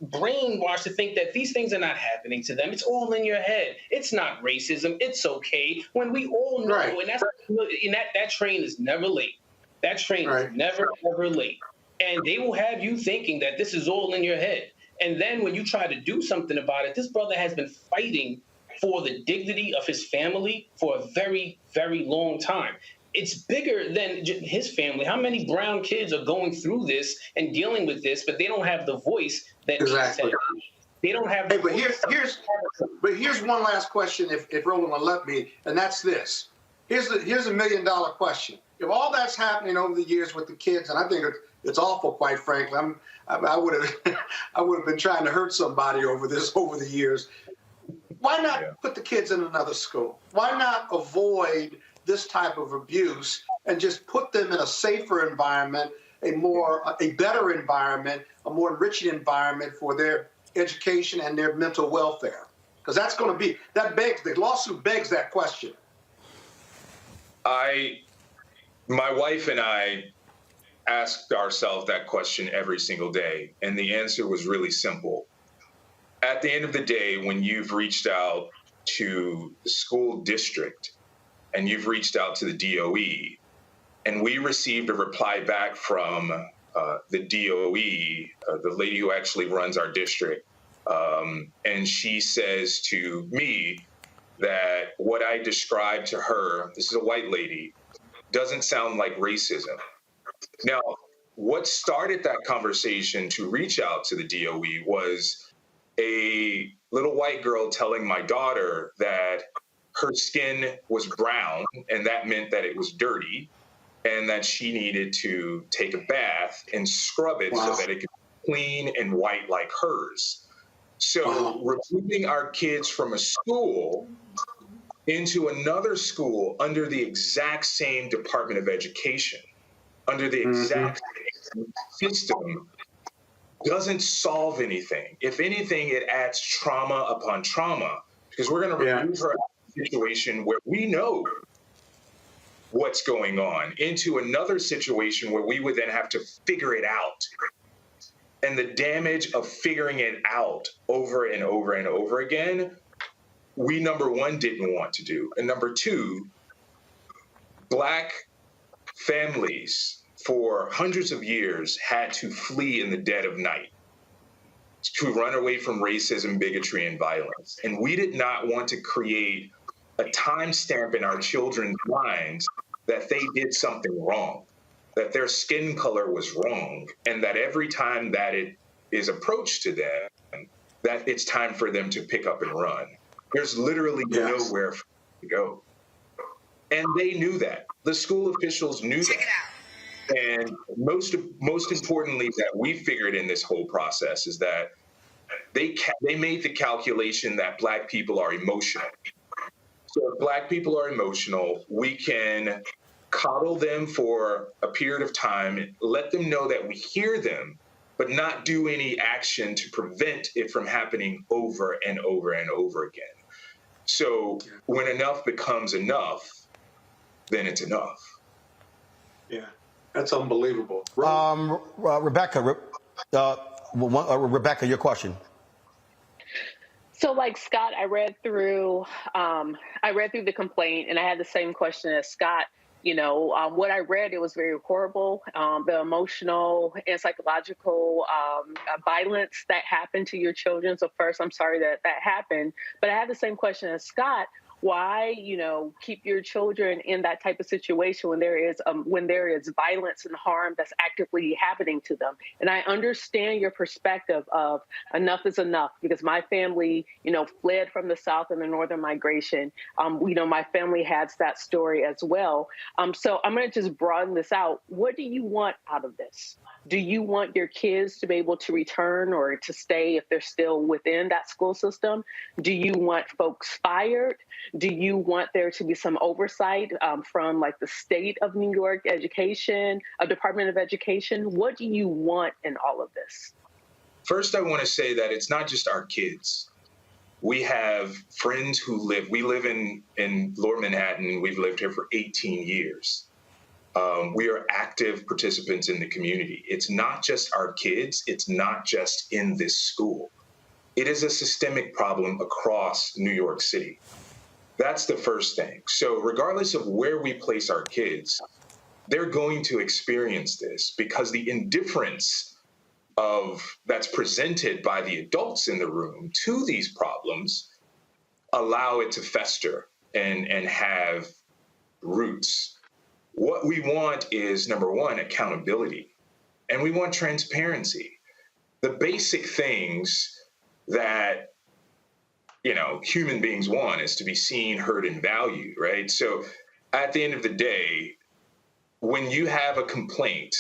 brainwashed to think that these things are not happening to them. It's all in your head. It's not racism. It's okay. When we all know, and that train is never late. That train is never, ever late. And they will have you thinking that this is all in your head. And then when you try to do something about it, this brother has been fighting for the dignity of his family for a very, very long time. It's bigger than his family. How many brown kids are going through this and dealing with this, but they don't have the voice that they don't have the voice. But here's one last question, if Roland will let me, and that's this. Here's a $1 million question. If all that's happening over the years with the kids, and I think it's awful, quite frankly. I would have been trying to hurt somebody over this over the years. Why not put the kids in another school? Why not avoid this type of abuse and just put them in a safer environment, a better environment, a more enriching environment for their education and their mental welfare? Because that's going to be the lawsuit begs that question. My wife and I asked ourselves that question every single day, and the answer was really simple. At the end of the day, when you've reached out to the school district and you've reached out to the DOE, and we received a reply back from the DOE, the lady who actually runs our district, and she says to me that what I described to her, this is a white lady, doesn't sound like racism. Now, what started that conversation to reach out to the DOE was a little white girl telling my daughter that her skin was brown, and that meant that it was dirty, and that she needed to take a bath and scrub it so that it could be clean and white like hers. So removing our kids from a school into another school under the exact same Department of Education, under the exact same system, doesn't solve anything. If anything, it adds trauma upon trauma, because we're going to remove her out of a situation where we know what's going on into another situation where we would then have to figure it out. And the damage of figuring it out over and over and over again, we, number one, didn't want to do. And number two, Black families for hundreds of years had to flee in the dead of night to run away from racism, bigotry, and violence. And we did not want to create a timestamp in our children's minds that they did something wrong, that their skin color was wrong, and that every time that it is approached to them, that it's time for them to pick up and run. There's literally nowhere to go. And they knew that. The school officials knew that. And most importantly that we figured in this whole process is that they made the calculation that Black people are emotional. So if Black people are emotional, we can coddle them for a period of time, let them know that we hear them, but not do any action to prevent it from happening over and over and over again. So when enough becomes enough, then it's enough. Yeah, that's unbelievable. Rebecca, Rebecca, your question. So, like Scott, I read through the complaint, and I had the same question as Scott. You know, what I read, it was very horrible. The emotional and psychological violence that happened to your children. So first, I'm sorry that happened. But I have the same question as Scott. Why, keep your children in that type of situation when there is violence and harm that's actively happening to them? And I understand your perspective of enough is enough, because my family, fled from the South and the Northern migration. My family has that story as well. So I'm going to just broaden this out. What do you want out of this? Do you want your kids to be able to return or to stay if they're still within that school system? Do you want folks fired? Do you want there to be some oversight from like the state of New York education, a Department of Education? What do you want in all of this? First, I want to say that it's not just our kids. We have friends we live in Lower Manhattan. We've lived here for 18 years. We are active participants in the community. It's not just our kids. It's not just in this school. It is a systemic problem across New York City. That's the first thing. So regardless of where we place our kids, they're going to experience this because the indifference that's presented by the adults in the room to these problems allow it to fester and have roots. What we want is, number one, accountability, and we want transparency. The basic things that human beings want is to be seen, heard, and valued, right? So at the end of the day, when you have a complaint,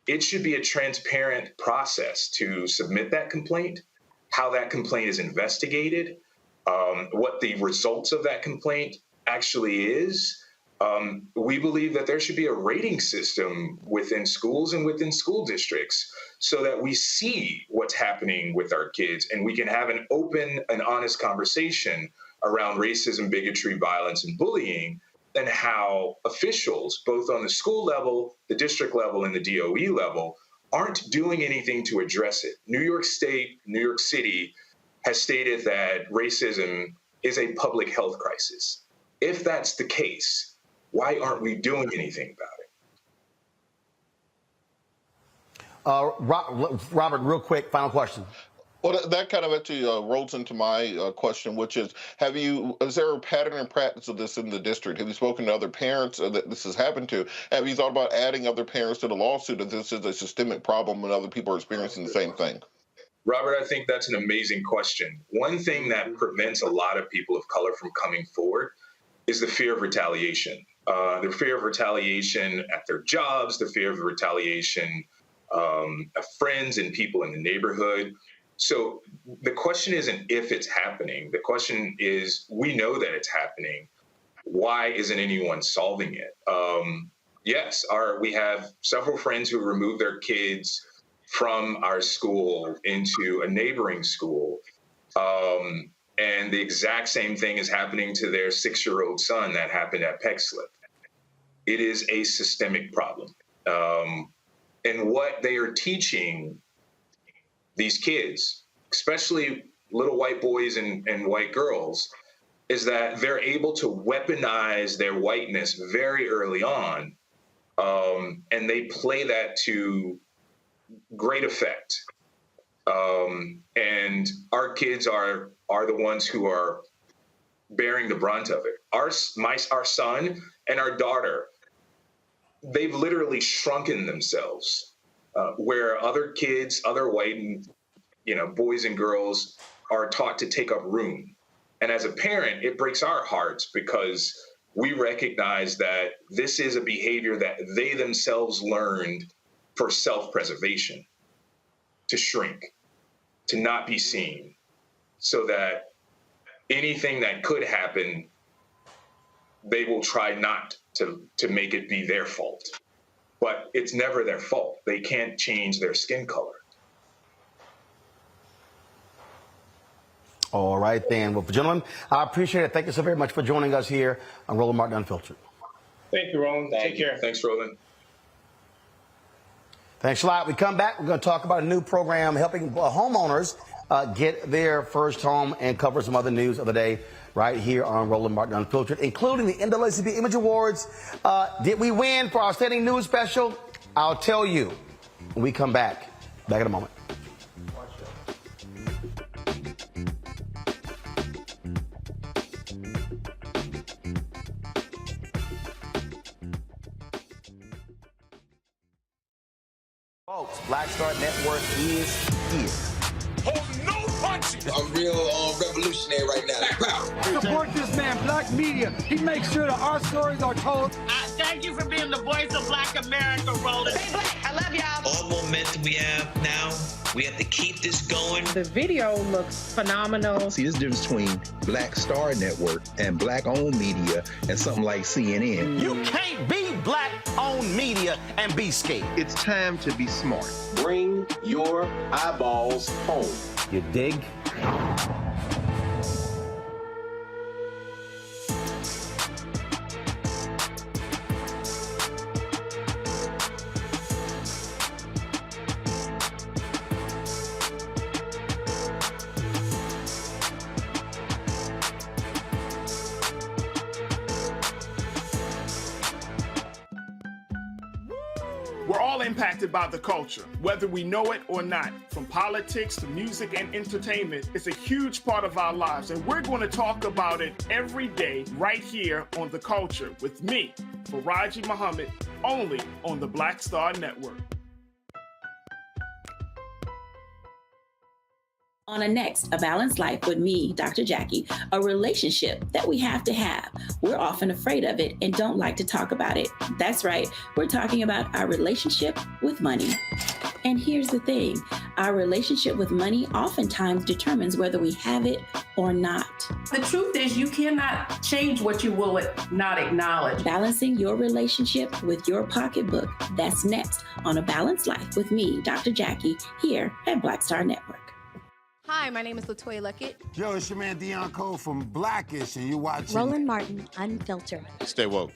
it should be a transparent process to submit that complaint, how that complaint is investigated, what the results of that complaint actually is. We believe that there should be a rating system within schools and within school districts so that we see what's happening with our kids and we can have an open and honest conversation around racism, bigotry, violence, and bullying, and how officials, both on the school level, the district level, and the DOE level, aren't doing anything to address it. New York State, New York City has stated that racism is a public health crisis. If that's the case, why aren't we doing anything about it? Robert, real quick, final question. Well, that kind of actually rolls into my question, which is, is there a pattern and practice of this in the district? Have you spoken to other parents that this has happened to? Have you thought about adding other parents to the lawsuit if this is a systemic problem and other people are experiencing the same thing? Robert, I think that's an amazing question. One thing that prevents a lot of people of color from coming forward is the fear of retaliation. The fear of retaliation at their jobs, the fear of retaliation of friends and people in the neighborhood. So the question isn't if it's happening. The question is, we know that it's happening. Why isn't anyone solving it? Yes, we have several friends who removed their kids from our school into a neighboring school. And the exact same thing is happening to their 6-year-old son that happened at Peck Slip. It is a systemic problem. And what they are teaching these kids, especially little white boys and white girls, is that they're able to weaponize their whiteness very early on. And they play that to great effect. And our kids are the ones who are bearing the brunt of it. Our son and our daughter, they've literally shrunken themselves, where other kids, other white boys and girls are taught to take up room. And as a parent, it breaks our hearts because we recognize that this is a behavior that they themselves learned for self-preservation, to shrink, to not be seen, so that anything that could happen, they will try not to make it be their fault. But it's never their fault. They can't change their skin color. All right, then. Well, gentlemen, I appreciate it. Thank you so very much for joining us here on Roland Martin Unfiltered. Thank you, Roland. Take care. Thanks, Roland. Thanks a lot. We come back. We're going to talk about a new program helping homeowners get their first home and cover some other news of the day right here on Roland Martin Unfiltered, including the NAACP Image Awards. Did we win for our Outstanding News Special? I'll tell you when we come back. Back in a moment. Folks, Black Star Network is here. Hold no punches. I'm real revolutionary right now. Black power. Support this man, Black Media. He makes sure that our stories are told. Thank you for being the voice of Black America, Roland. Stay black. I love y'all. All momentum we have now, we have to keep this going. The video looks phenomenal. See, this difference between Black Star Network and Black-owned media and something like CNN. You can't be Black-owned media and be scared. It's time to be smart. Bring your eyeballs home. You dig? We're all impacted by the culture, whether we know it or not. From politics to music and entertainment, it's a huge part of our lives, and we're going to talk about it every day right here on The Culture with me, Faraji Muhammad, only on the Black Star Network. On a next, A Balanced Life with me, Dr. Jackie, a relationship that we have to have. We're often afraid of it and don't like to talk about it. That's right, we're talking about our relationship with money. And here's the thing, our relationship with money oftentimes determines whether we have it or not. The truth is you cannot change what you will not acknowledge. Balancing your relationship with your pocketbook. That's next on A Balanced Life with me, Dr. Jackie, here at Black Star Network. Hi, my name is LaToya Luckett. Yo, it's your man Deion Cole from Blackish, and you're watching Roland Martin Unfiltered. Stay woke.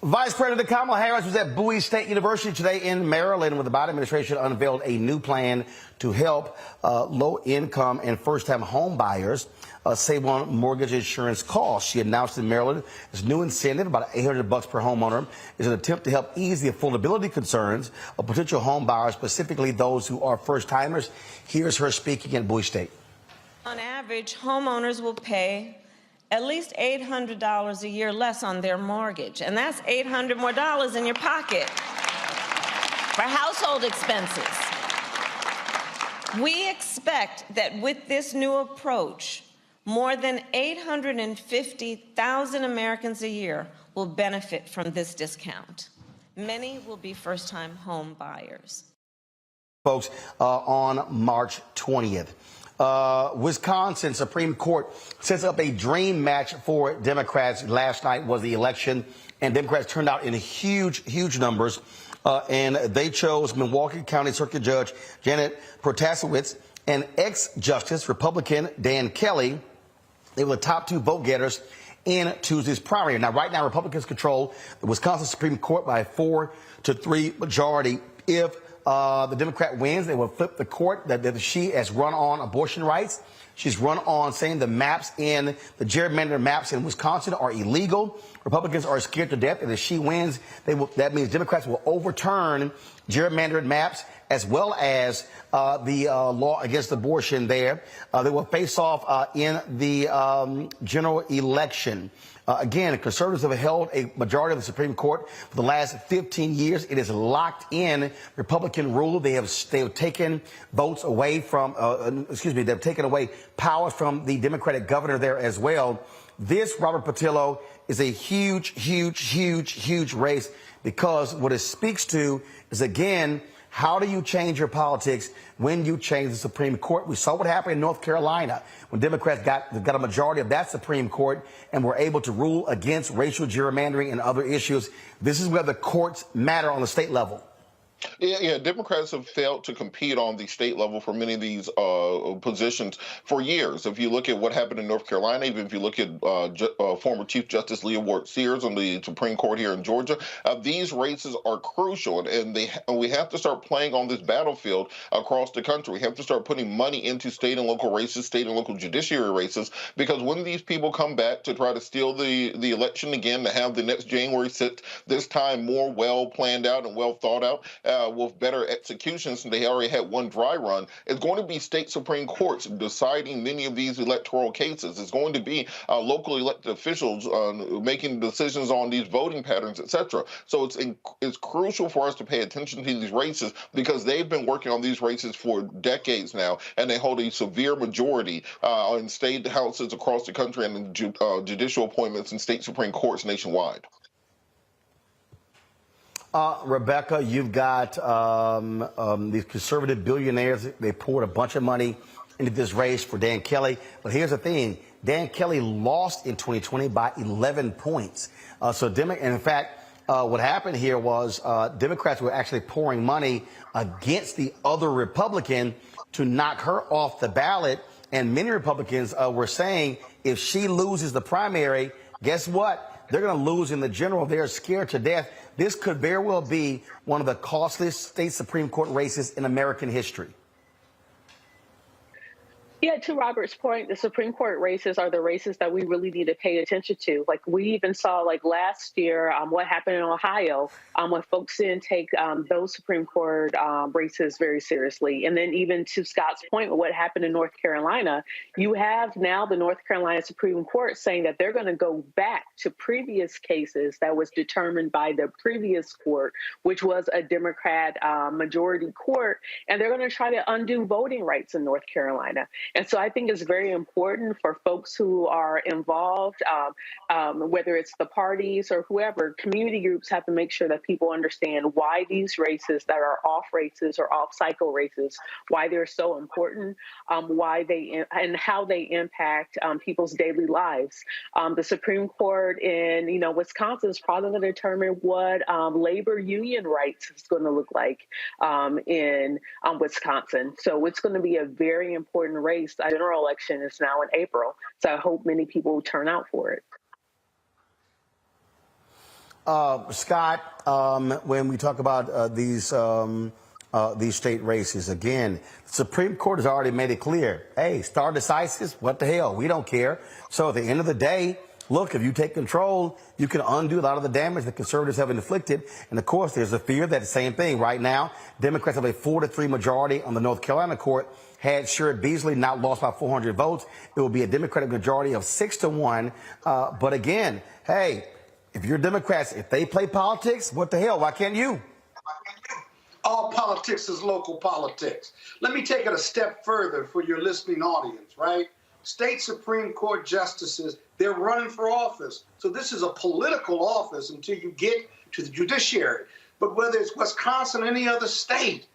Vice President Kamala Harris was at Bowie State University today in Maryland when the Biden administration unveiled a new plan to help low-income and first-time home buyers save on mortgage insurance costs. She announced in Maryland this new incentive, about $800 per homeowner, is an attempt to help ease the affordability concerns of potential home buyers, specifically those who are first-timers. Here's her speaking at Bowie State. On average, homeowners will pay at least $800 a year less on their mortgage, and that's $800 more in your pocket for household expenses. We expect that with this new approach, more than 850,000 Americans a year will benefit from this discount. Many will be first-time home buyers. Folks, on March 20th. Wisconsin Supreme Court sets up a dream match for Democrats. Last night was the election, and Democrats turned out in huge, huge numbers. And they chose Milwaukee County Circuit Judge Janet Protasewicz and ex-Justice Republican Dan Kelly They were the top two vote getters in Tuesday's primary. Now, right now, Republicans control the Wisconsin Supreme Court by a 4-3 majority. If the Democrat wins, they will flip the court that she has run on abortion rights. She's run on saying the maps in the gerrymandered maps in Wisconsin are illegal. Republicans are scared to death that if she wins, that means Democrats will overturn gerrymandered maps as well as the law against abortion there. They will face off in the general election. Again, conservatives have held a majority of the Supreme Court for the last 15 years. It is locked in Republican rule. They have taken votes away from, they've taken away power from the Democratic governor there as well. This, Robert Patillo, is a huge, huge, huge, huge race because what it speaks to is, again, how do you change your politics when you change the Supreme Court? We saw what happened in North Carolina when Democrats got a majority of that Supreme Court and were able to rule against racial gerrymandering and other issues. This is where the courts matter on the state level. Yeah, Democrats have failed to compete on the state level for many of these positions for years. If you look at what happened in North Carolina, even if you look at former Chief Justice Leah Ward Sears on the Supreme Court here in Georgia, these races are crucial, and we have to start playing on this battlefield across the country. We have to start putting money into state and local races, state and local judiciary races, because when these people come back to try to steal the election again, to have the next January 6th, this time more well planned out and well thought out, with better executions, and they already had one dry run, it's going to be state Supreme Courts deciding many of these electoral cases. It's going to be local elected officials making decisions on these voting patterns, etc. So it's crucial for us to pay attention to these races because they've been working on these races for decades now, and they hold a severe majority in state houses across the country and in judicial appointments in state Supreme Courts nationwide. Rebecca, you've got these conservative billionaires. They poured a bunch of money into this race for Dan Kelly. But here's the thing. Dan Kelly lost in 2020 by 11 points. And in fact, what happened here was Democrats were actually pouring money against the other Republican to knock her off the ballot. And many Republicans were saying if she loses the primary, guess what? They're going to lose in the general. They're scared to death. This could very well be one of the costliest state Supreme Court races in American history. Yeah, to Robert's point, the Supreme Court races are the races that we really need to pay attention to. Like we even saw last year what happened in Ohio when folks didn't take those Supreme Court races very seriously. And then even to Scott's point, what happened in North Carolina, you have now the North Carolina Supreme Court saying that they're going to go back to previous cases that was determined by the previous court, which was a Democrat majority court. And they're going to try to undo voting rights in North Carolina. And so I think it's very important for folks who are involved, whether it's the parties or whoever, community groups have to make sure that people understand why these races that are off races or off cycle races, why they're so important, why they and how they impact people's daily lives. The Supreme Court in Wisconsin is probably going to determine what labor union rights is going to look like in Wisconsin. So it's going to be a very important race. The general election is now in April, so I hope many people will turn out for it. Scott, when we talk about these state races, again, the Supreme Court has already made it clear, hey, stare decisis, what the hell, we don't care. So at the end of the day, look, if you take control, you can undo a lot of the damage that conservatives have inflicted. And of course, there's a fear that the same thing right now, Democrats have a 4-3 majority on the North Carolina court. Had Sherrod Beasley not lost by 400 votes, it will be a Democratic majority of 6-1. But again, hey, if you're Democrats, if they play politics, what the hell? Why can't you? All politics is local politics. Let me take it a step further for your listening audience, right? State Supreme Court justices, they're running for office. So this is a political office until you get to the judiciary. But whether it's Wisconsin or any other state,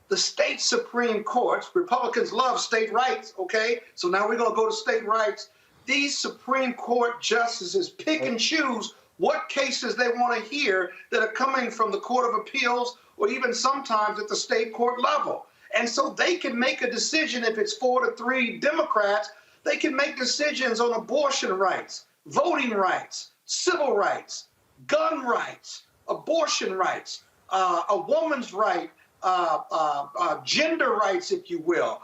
the state Supreme Courts, Republicans love state rights, okay? So now we're going to go to state rights. These Supreme Court justices pick and choose what cases they want to hear that are coming from the Court of Appeals or even sometimes at the state court level. And so they can make a decision if it's 4-3 Democrats They can make decisions on abortion rights, voting rights, civil rights, gun rights, abortion rights, a woman's right, gender rights, if you will,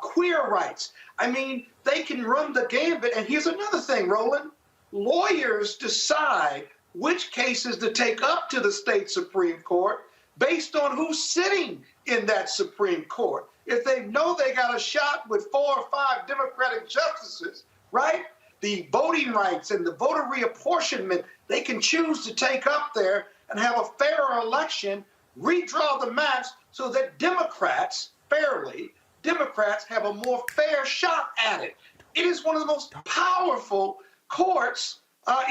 queer rights. I mean, they can run the gambit. And here's another thing, Roland. Lawyers decide which cases to take up to the state Supreme Court based on who's sitting in that Supreme Court. If they know they got a shot with 4 or 5 Democratic justices, right? The voting rights and the voter reapportionment, they can choose to take up there and have a fairer election, redraw the maps so that Democrats, fairly, Democrats have a more fair shot at it. It is one of the most powerful courts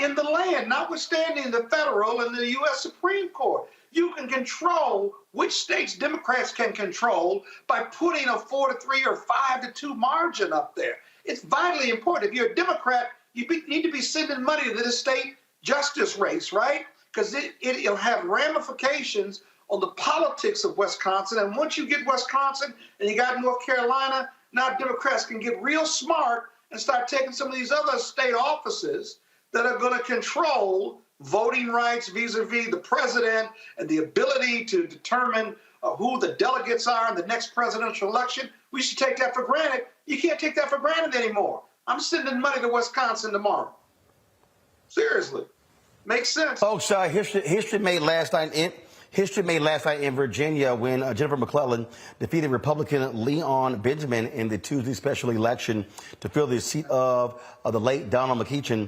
in the land, notwithstanding the federal and the U.S. Supreme Court. You can control which states Democrats can control by putting a 4-3 or 5-2 margin up there. It's vitally important. If you're a Democrat, you need to be sending money to the state justice race, right? Because it'll have ramifications on the politics of Wisconsin. And once you get Wisconsin and you got North Carolina, now Democrats can get real smart and start taking some of these other state offices that are going to control voting rights vis-a-vis the president and the ability to determine who the delegates are in the next presidential election. We should take that for granted. You can't take that for granted anymore. I'm sending money to Wisconsin tomorrow. Seriously. Makes sense. Folks, history made last night in Virginia when Jennifer McClellan defeated Republican Leon Benjamin in the Tuesday special election to fill the seat of the late Donald McEachin,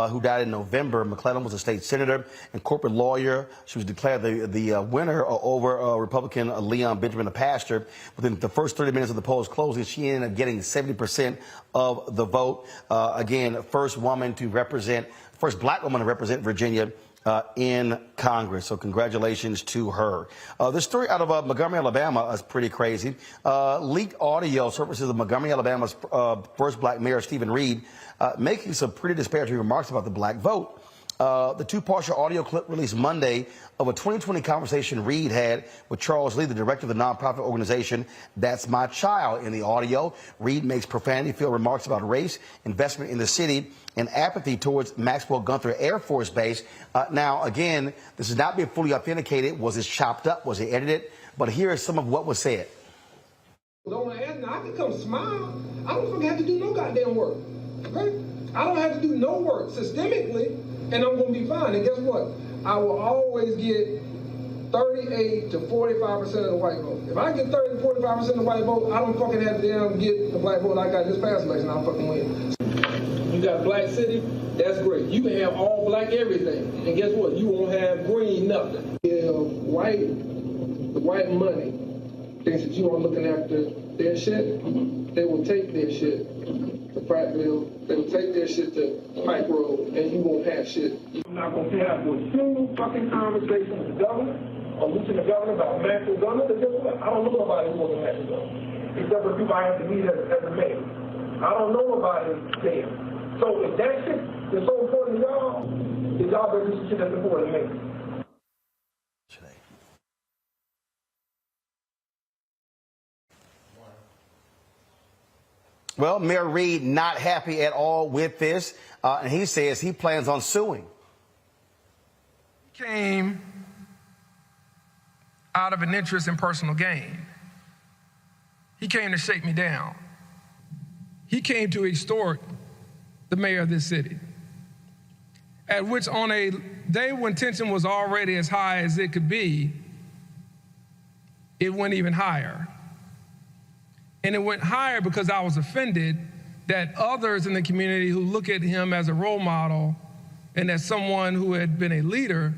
who died in November. McClellan was a state senator and corporate lawyer. She was declared the winner over Republican Leon Benjamin, a pastor. Within the first 30 minutes of the polls closing, she ended up getting 70% of the vote. Again, first black woman to represent Virginia in Congress. So congratulations to her. This story out of Montgomery, Alabama is pretty crazy. Leaked audio surfaces of Montgomery, Alabama's first black mayor, Stephen Reed, making some pretty disparaging remarks about the black vote. The 2-partial audio clip released Monday of a 2020 conversation Reed had with Charles Lee, the director of the nonprofit organization That's My Child. In the audio, Reed makes profanity-filled remarks about race, investment in the city, and apathy towards Maxwell Gunther Air Force Base. Now, again, this is not being fully authenticated. Was it chopped up? Was it edited? But here is some of what was said. Don't ask me. I can come smile. I don't fucking have to do no goddamn work. Right? I don't have to do no work systemically, and I'm going to be fine. And guess what? I will always get 38 to 45% of the white vote. If I get 30 to 45% of the white vote, I don't fucking have to damn get the black vote I got this past election. I'll fucking win. You got a black city, that's great. You can have all black everything. And guess what? You won't have green nothing. If the white money thinks that you are looking after their shit, they will take their shit to Pratt Mill, they will take their shit to Pike Road, and you won't have shit. I'm not going to have a single fucking conversation with the governor or listening to the governor about Maxwell Gunther. Guess what? I don't know nobody who wants to Maxwell Gunther, except for people I have to meet as a mayor. I don't know nobody there. So if that shit is so important to y'all, then y'all better do some shit that's important to me. Well, Mayor Reed not happy at all with this, and he says he plans on suing. Came out of an interest in personal gain. He came to shake me down. He came to extort the mayor of this city, at which on a day when tension was already as high as it could be, it went even higher. And it went higher because I was offended that others in the community who look at him as a role model and as someone who had been a leader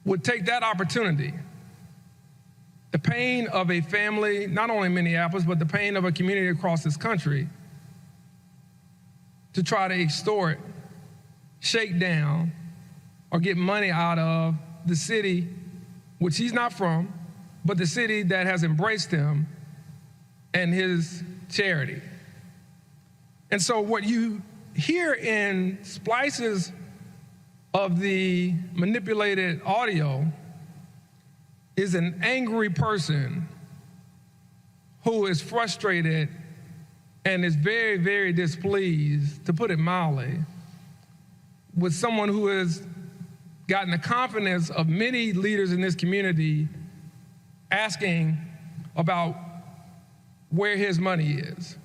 would take that opportunity. The pain of a family, not only in Minneapolis, but the pain of a community across this country, to try to extort, shake down, or get money out of the city, which he's not from, but the city that has embraced him and his charity. And so what you hear in splices of the manipulated audio is an angry person who is frustrated and is very, very displeased, to put it mildly, with someone who has gotten the confidence of many leaders in this community asking about where his money is.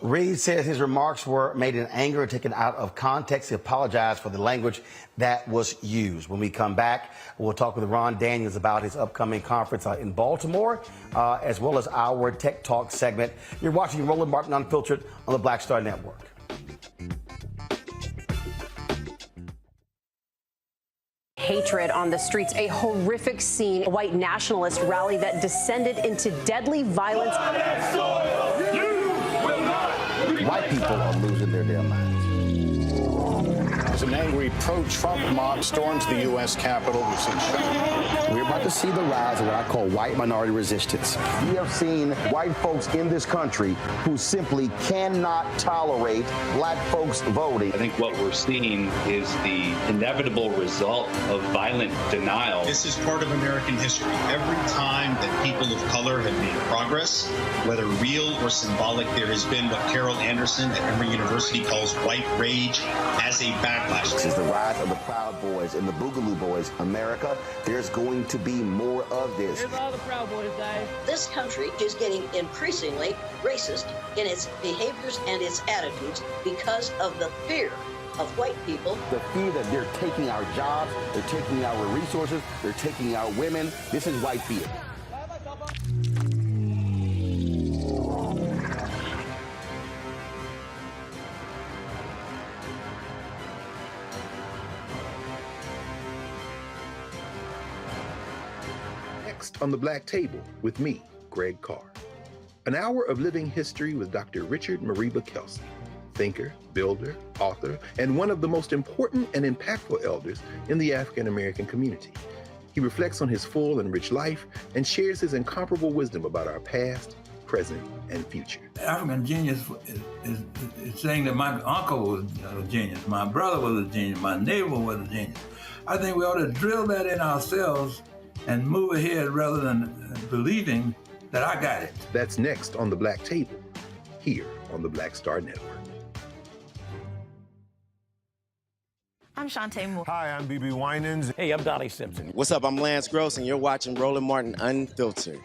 Reed says his remarks were made in anger and taken out of context. He apologized for the language that was used. When we come back, we'll talk with Ron Daniels about his upcoming conference in Baltimore, as well as our Tech Talk segment. You're watching Roland Martin Unfiltered on the Black Star Network. Hatred on the streets, a horrific scene, a white nationalist rally that descended into deadly violence. White people are losing their damn minds. As an angry pro-Trump mob storms the U.S. Capitol, we've seen shooting. We're about to see the rise of what I call white minority resistance. We have seen white folks in this country who simply cannot tolerate black folks voting. I think what we're seeing is the inevitable result of violent denial. This is part of American history. Every time that people of color have made progress, whether real or symbolic, there has been what Carol Anderson at Emory University calls white rage as a backlash. This is the rise of the Proud Boys and the Boogaloo Boys. America, there's going to be more of this. Here's all the Proud Boys, guys. This country is getting increasingly racist in its behaviors and its attitudes because of the fear of white people. The fear that they're taking our jobs, they're taking our resources, they're taking our women. This is white fear. Next on the Black Table with me, Greg Carr. An hour of living history with Dr. Richard Mariba Kelsey, thinker, builder, author, and one of the most important and impactful elders in the African American community. He reflects on his full and rich life and shares his incomparable wisdom about our past, present, and future. African genius is saying that my uncle was a genius, my brother was a genius, my neighbor was a genius. I think we ought to drill that in ourselves and move ahead rather than believing that I got it. That's next on the Black Table, here on the Black Star Network. I'm Shantae Moore. Hi, I'm BB Winans. Hey, I'm Donnie Simpson. What's up? I'm Lance Gross, and you're watching Roland Martin Unfiltered.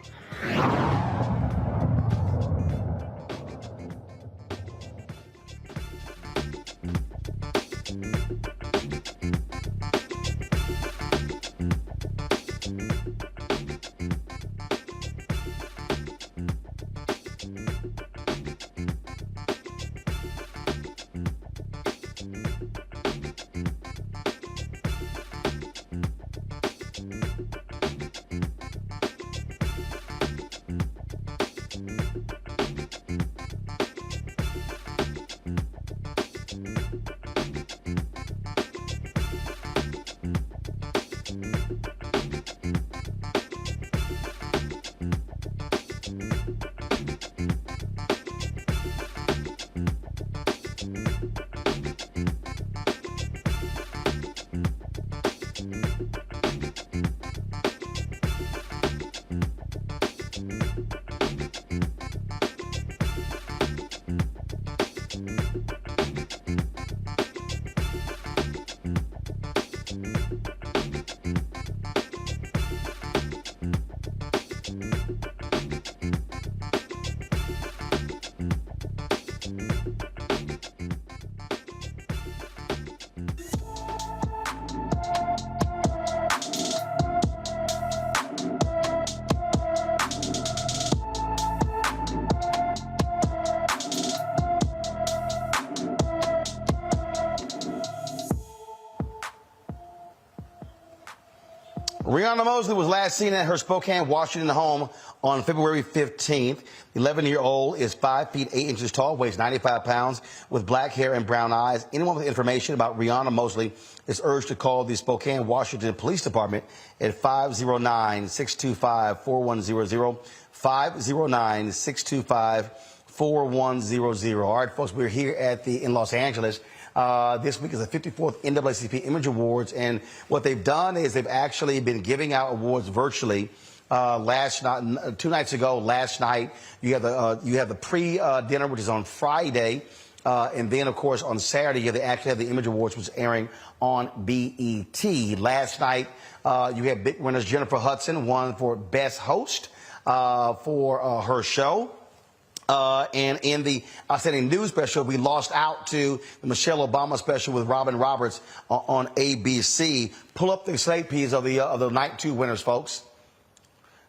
Rihanna Mosley was last seen at her Spokane, Washington home on February 15th. The 11-year-old is 5 feet 8 inches tall, weighs 95 pounds, with black hair and brown eyes. Anyone with information about Rihanna Mosley is urged to call the Spokane, Washington Police Department at 509-625-4100, 509-625-4100. All right, folks, we're here in Los Angeles. This week is the 54th NAACP Image Awards, and what they've done is they've actually been giving out awards virtually last night, 2 nights ago, last night. You have the pre-dinner, which is on Friday. And then, of course, on Saturday, they actually have the Image Awards, which is airing on BET. Last night, you had big winners. Jennifer Hudson won for Best Host for her show. And in the Outstanding News special, we lost out to the Michelle Obama special with Robin Roberts on ABC. Pull up the slate piece of the night 2 winners, folks.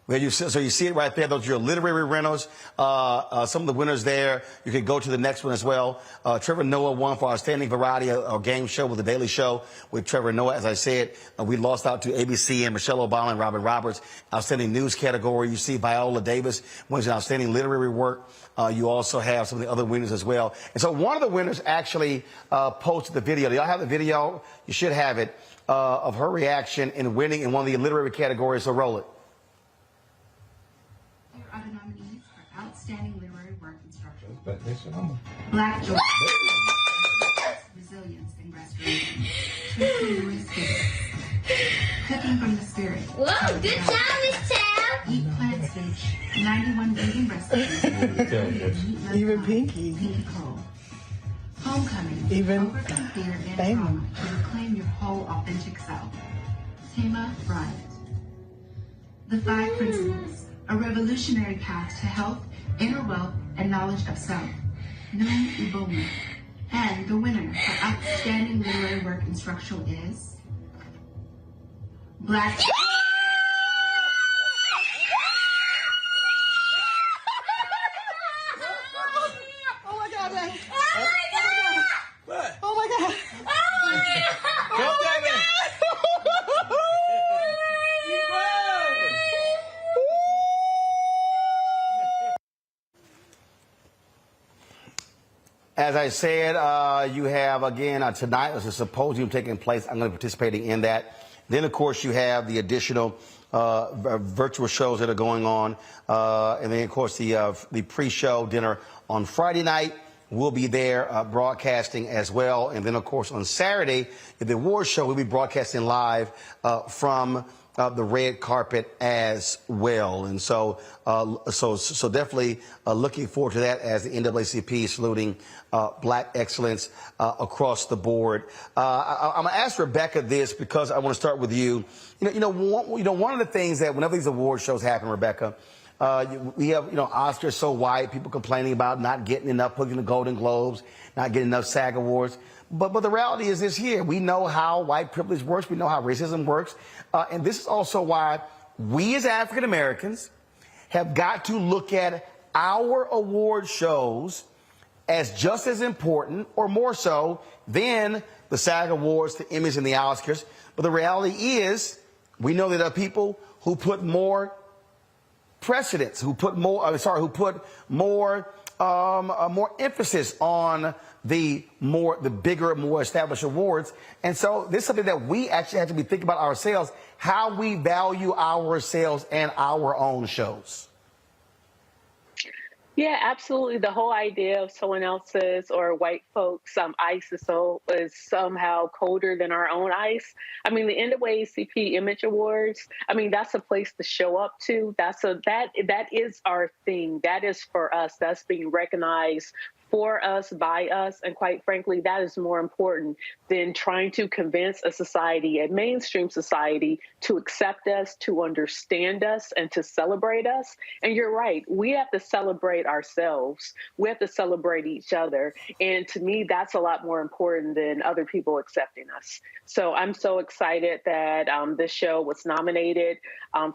So you see it right there. Those are your literary winners. Some of the winners there. You could go to the next one as well. Trevor Noah won for Outstanding Variety or Game Show with The Daily Show with Trevor Noah. As I said, we lost out to ABC and Michelle Obama and Robin Roberts. Outstanding News category. You see Viola Davis wins an Outstanding Literary Work. You also have some of the other winners as well. And so one of the winners actually posted the video. Do y'all have the video? You should have it, of her reaction in winning in one of the literary categories. So roll it. Are the nominees for Outstanding Literary Work Instruction. Black Joy, Resilience and Restoration, Cooking from the Spirit. Whoa, good job, Miss Tab. Eat Plant Stage, 91 vegan recipes. Even Pinky. Pinky Cole. Homecoming, Even overcome fear and trauma to reclaim your whole authentic self. Tema Bryant. The 5 Principles. A revolutionary path to health, inner wealth, and knowledge of self. Noon Iboma. And the winner for Outstanding Literary Work Instructional is Black. Oh my God, man. Oh my God! What? Oh my God. Oh my God! Come down there. As I said, you have, again, tonight there's a symposium taking place. I'm going to be participating in that. Then, of course, you have the additional virtual shows that are going on. And then, of course, the pre-show dinner on Friday night. We'll be there broadcasting as well. And then, of course, on Saturday, the award show, we'll be broadcasting live from the red carpet as well. And so definitely looking forward to that as the NAACP saluting black excellence across the board. I'm going to ask Rebecca this because I want to start with you. One of the things that whenever these award shows happen, Rebecca, we have, Oscars so white, people complaining about not getting enough, putting the Golden Globes, not getting enough SAG Awards. But the reality is this here. We know how white privilege works. We know how racism works. And this is also why we as African Americans have got to look at our award shows as just as important or more so than the SAG Awards, the Emmys, and the Oscars. But the reality is we know that there are people who put more precedence, who put more emphasis on the bigger, more established awards. And so this is something that we actually have to be thinking about ourselves, how we value ourselves and our own shows. Yeah, absolutely. The whole idea of someone else's or white folks' ice is somehow colder than our own ice. I mean, the NAACP Image Awards, I mean, that's a place to show up to. That is our thing. That is for us. That's being recognized for us, by us, and quite frankly, that is more important than trying to convince a society, a mainstream society, to accept us, to understand us, and to celebrate us. And you're right, we have to celebrate ourselves. We have to celebrate each other. And to me, that's a lot more important than other people accepting us. So I'm so excited that this show was nominated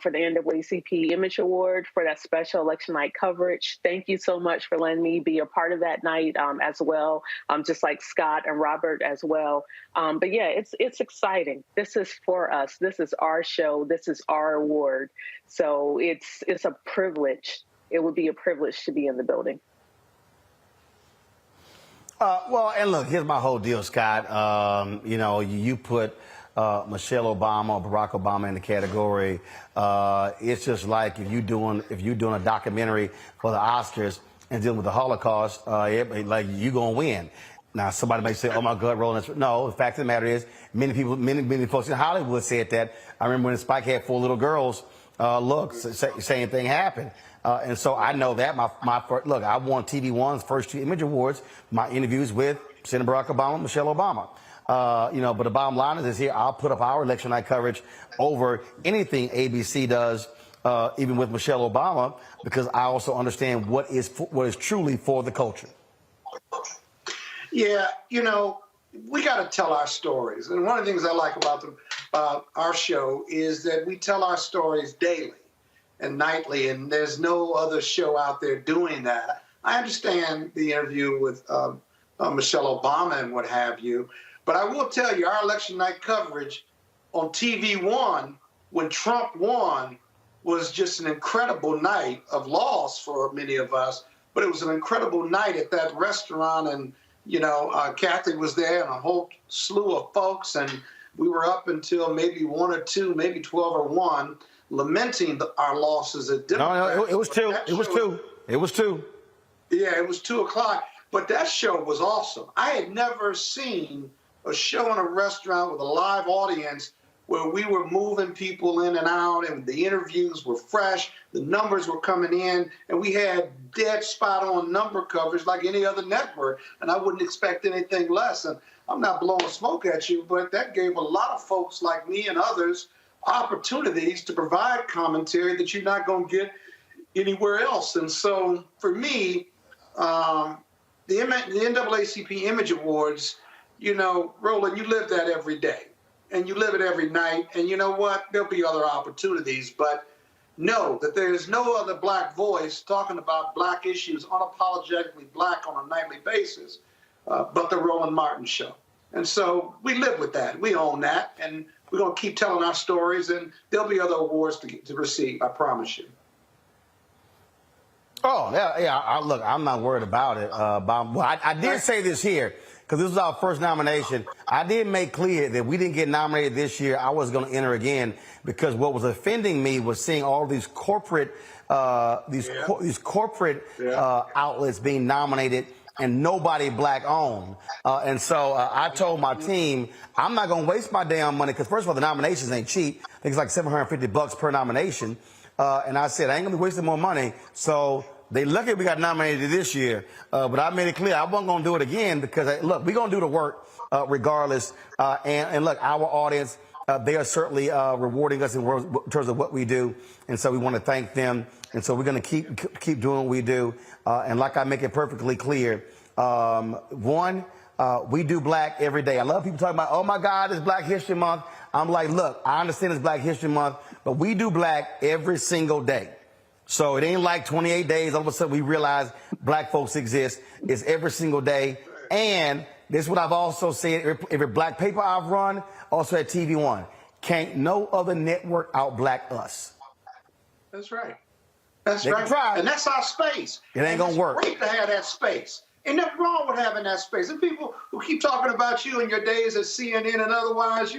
for the NAACP Image Award for that special election night coverage. Thank you so much for letting me be a part of that night as well, just like Scott and Robert as well. But yeah, it's exciting. This is for us. This is our show. This is our award. So it's a privilege. It would be a privilege to be in the building. Well, and look, here's my whole deal, Scott. You put Michelle Obama, Barack Obama in the category. It's just like if you're doing a documentary for the Oscars and dealing with the Holocaust, like you're gonna win. Now, somebody may say, "Oh my God, Roland." No, the fact of the matter is, many folks in Hollywood said that. I remember when Spike had 4 little girls look, same thing happened. And so I know that look, I won TV1's first 2 Image Awards, my interviews with Senator Barack Obama, Michelle Obama. But the bottom line is here, I'll put up our election night coverage over anything ABC does, even with Michelle Obama, because I also understand what is truly for the culture. Yeah, we got to tell our stories. And one of the things I like about our show is that we tell our stories daily and nightly, and there's no other show out there doing that. I understand the interview with Michelle Obama and what have you, but I will tell you, our election night coverage on TV1 when Trump won was just an incredible night of loss for many of us, but it was an incredible night at that restaurant, and Kathy was there and a whole slew of folks, and we were up until maybe 1 or 2, maybe 12 or 1, lamenting our losses at Democrats. No, it was 2. It was 2. It was 2. Yeah, it was 2 o'clock. But that show was awesome. I had never seen a show in a restaurant with a live audience where we were moving people in and out, and the interviews were fresh, the numbers were coming in, and we had dead spot-on number coverage like any other network, and I wouldn't expect anything less. And I'm not blowing smoke at you, but that gave a lot of folks like me and others opportunities to provide commentary that you're not going to get anywhere else. And so for me, the NAACP Image Awards, Roland, you live that every day. And you live it every night, and you know what? There'll be other opportunities, but know that there is no other black voice talking about black issues, unapologetically black on a nightly basis, but the Roland Martin Show. And so we live with that. We own that, and we're going to keep telling our stories, and there'll be other awards to receive, I promise you. Oh, yeah. Look, I'm not worried about it. I did say this here, because this was our first nomination. I did make clear that we didn't get nominated this year. I was going to enter again, because what was offending me was seeing all these corporate outlets being nominated and nobody black owned. And so I told my team, I'm not going to waste my damn money, because first of all, the nominations ain't cheap. I think it's like $750 per nomination. And I said, I ain't going to be wasting more money. So they lucky we got nominated this year. But I made it clear I wasn't going to do it again, because, look, we're going to do the work regardless. And look, our audience, they are certainly rewarding us in terms of what we do. And so we want to thank them. And so we're going to keep doing what we do. And like I make it perfectly clear, we do black every day. I love people talking about, oh, my God, it's Black History Month. I'm like, look, I understand it's Black History Month, but we do black every single day. So it ain't like 28 days, all of a sudden we realize black folks exist. It's every single day. And this is what I've also said, every black paper I've run, also at TV1. Can't no other network out-black us. That's right. That's they right. Try. And that's our space. It ain't going to work. It's great to have that space. Ain't nothing wrong with having that space. And people who keep talking about you and your days at CNN and otherwise,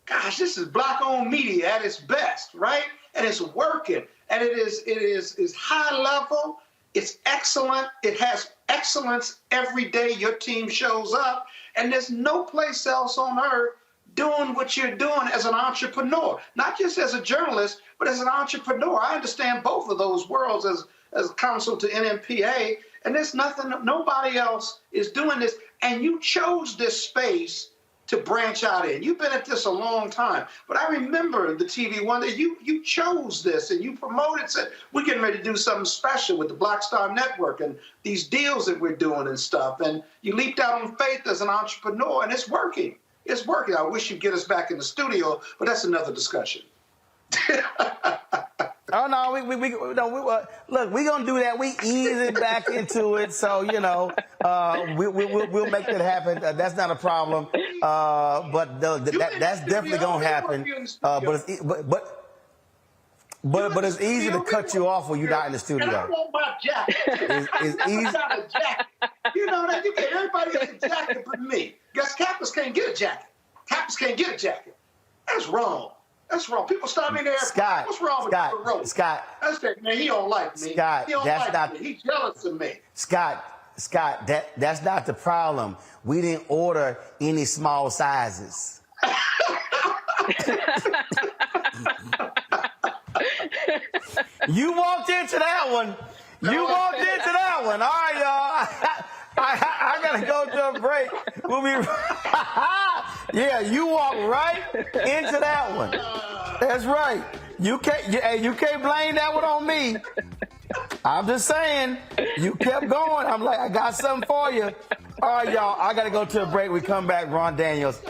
gosh, this is black-owned media at its best, right? And it's working. And it is high level. It's excellent. It has excellence every day your team shows up. And there's no place else on earth doing what you're doing as an entrepreneur, not just as a journalist, but as an entrepreneur. I understand both of those worlds as counsel to NMPA, and there's nobody else is doing this. And you chose this space to branch out in. You've been at this a long time, but I remember the TV1 that you chose this and you promoted, said, we're getting ready to do something special with the Black Star Network and these deals that we're doing and stuff. And you leaped out on faith as an entrepreneur, and it's working. It's working. I wish you'd get us back in the studio, but that's another discussion. Oh, no, look, we're going to do that. We ease it back into it. So, we'll make that happen. That's not a problem. But that's definitely going to happen. But it's easy to cut you off when you're not in the studio. And I want my jacket. It's easy. Not a jacket. That you get everybody gets a jacket but me. Guess Kappas can't get a jacket. Kappas can't get a jacket. That's wrong. That's wrong. People stop me there. Scott, what's wrong with you? Scott. That's that, man. He don't like me. Scott, he don't like me. He's jealous of me. Scott, that's not the problem. We didn't order any small sizes. You walked into that one. You walked into that one. All right, y'all. I gotta go to a break. We'll be. Yeah, you walked right into that one. That's right. You can't blame that one on me. I'm just saying. You kept going. I'm like, I got something for you. All right, y'all. I gotta go to a break. We come back. Ron Daniels.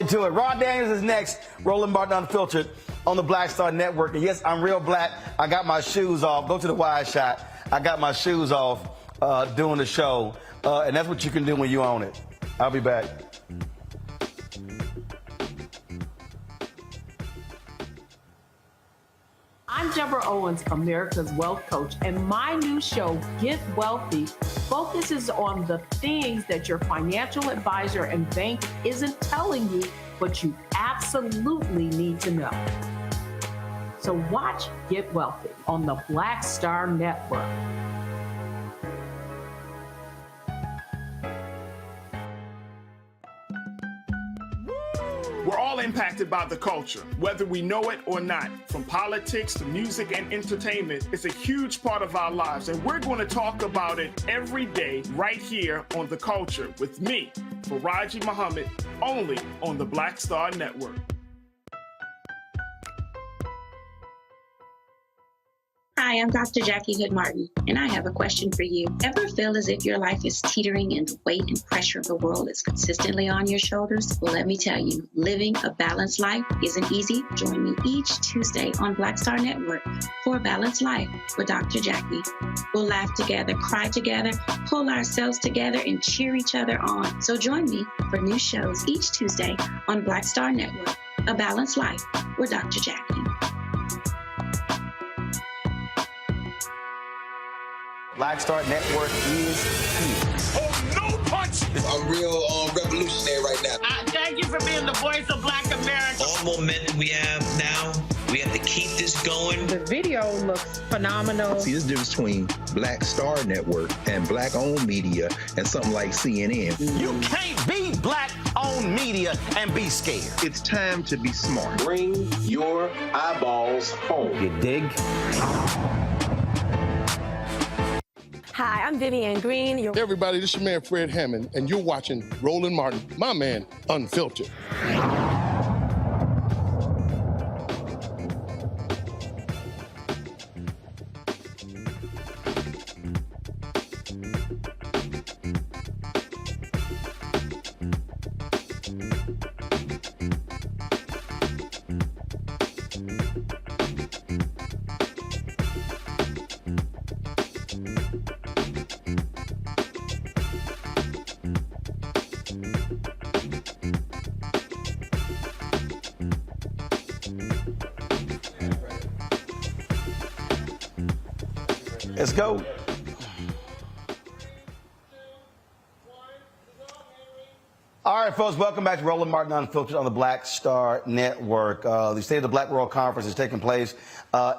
To it. Ron Daniels is next. Roland Martin Unfiltered on the Black Star Network. And yes, I'm real black. I got my shoes off. Go to the wide shot. I got my shoes off doing the show. And that's what you can do when you own it. I'll be back. I'm Deborah Owens, America's Wealth Coach, and my new show, Get Wealthy, focuses on the things that your financial advisor and bank isn't telling you, but you absolutely need to know. So watch Get Wealthy on the Black Star Network. We're all impacted by the culture, whether we know it or not. From politics to music and entertainment, it's a huge part of our lives, and we're going to talk about it every day right here on The Culture with me, Faraji Muhammad, only on the Black Star Network. Hi, I'm Dr. Jackie Hood Martin, and I have a question for you. Ever feel as if your life is teetering and the weight and pressure of the world is consistently on your shoulders? Well, let me tell you, living a balanced life isn't easy. Join me each Tuesday on Black Star Network for A Balanced Life with Dr. Jackie. We'll laugh together, cry together, pull ourselves together, and cheer each other on. So join me for new shows each Tuesday on Black Star Network, A Balanced Life with Dr. Jackie. Black Star Network is here. Oh, no punch! I'm real revolutionary right now. Thank you for being the voice of Black America. All momentum we have now, we have to keep this going. The video looks phenomenal. See, there's a difference between Black Star Network and black-owned media and something like CNN. You can't be black-owned media and be scared. It's time to be smart. Bring your eyeballs home. You dig? Hi, I'm Vivian Green. Hey everybody, this is your man Fred Hammond, and you're watching Roland Martin, my man, Unfiltered. Let's go. All right, folks, welcome back to Roland Martin Unfiltered on the Black Star Network. The State of the Black World Conference is taking place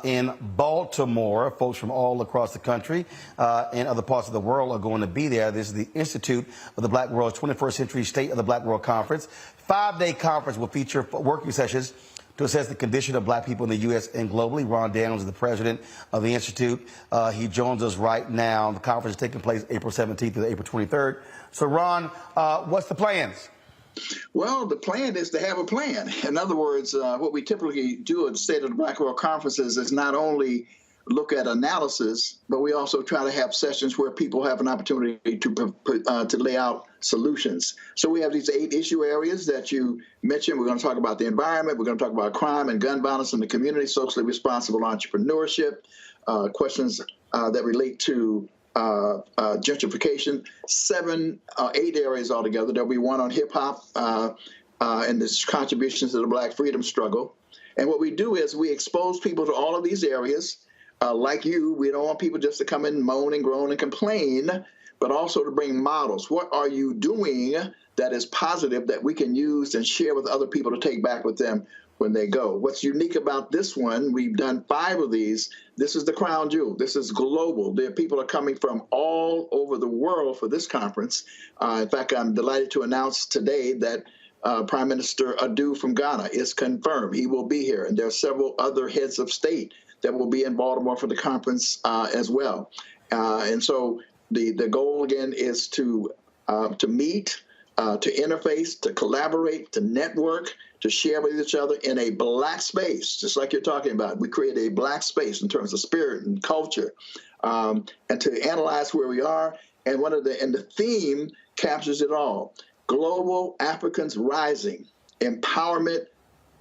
in Baltimore. Folks from all across the country and other parts of the world are going to be there. This is the Institute of the Black World's 21st Century State of the Black World Conference. 5-day conference will feature working sessions to assess the condition of black people in the U.S. and globally. Ron Daniels is the president of the Institute. He joins us right now. The conference is taking place April 17th to April 23rd. So, Ron, what's the plans? Well, the plan is to have a plan. In other words, what we typically do at the State of the Black World Conferences is not only look at analysis, but we also try to have sessions where people have an opportunity to lay out solutions. So we have these 8 issue areas that you mentioned. We're going to talk about the environment. We're going to talk about crime and gun violence in the community, socially responsible entrepreneurship, questions that relate to gentrification, 8 areas altogether. There'll be one on hip hop and its contributions to the Black freedom struggle. And what we do is we expose people to all of these areas. Like you, we don't want people just to come in, moan and groan and complain, but also to bring models. What are you doing that is positive that we can use and share with other people to take back with them when they go? What's unique about this one, we've done 5 of these. This is the crown jewel. This is global. People are coming from all over the world for this conference. In fact, I'm delighted to announce today that Prime Minister Adu from Ghana is confirmed. He will be here. And there are several other heads of state that will be in Baltimore for the conference as well. And so the goal, again, is to meet, to interface, to collaborate, to network, to share with each other in a Black space, just like you're talking about. We create a Black space in terms of spirit and culture, and to analyze where we are. And the theme captures it all. Global Africans rising, empowerment,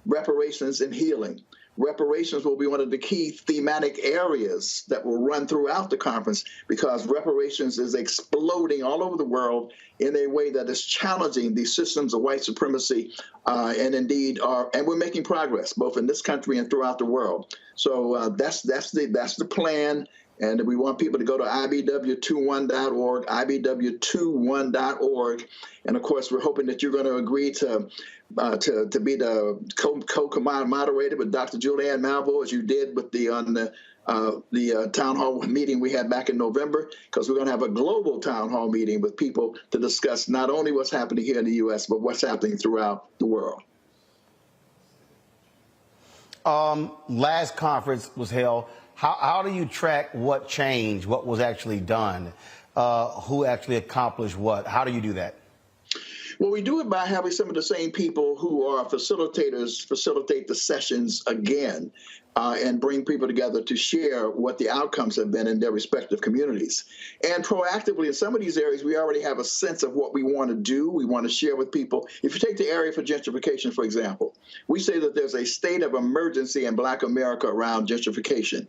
reparations, and healing. Reparations will be one of the key thematic areas that will run throughout the conference, because reparations is exploding all over the world in a way that is challenging these systems of white supremacy, and we're making progress both in this country and throughout the world. So that's the plan. And we want people to go to ibw21.org, ibw21.org. And of course, we're hoping that you're going to agree to be the co-moderator with Dr. Julianne Malvo, as you did with the town hall meeting we had back in November, because we're going to have a global town hall meeting with people to discuss not only what's happening here in the U.S., but what's happening throughout the world. Last conference was held. How do you track what changed, what was actually done, who actually accomplished what? How do you do that? Well, we do it by having some of the same people who are facilitators facilitate the sessions again, and bring people together to share what the outcomes have been in their respective communities. And proactively, in some of these areas, we already have a sense of what we want to do. We want to share with people. If you take the area for gentrification, for example, we say that there's a state of emergency in Black America around gentrification,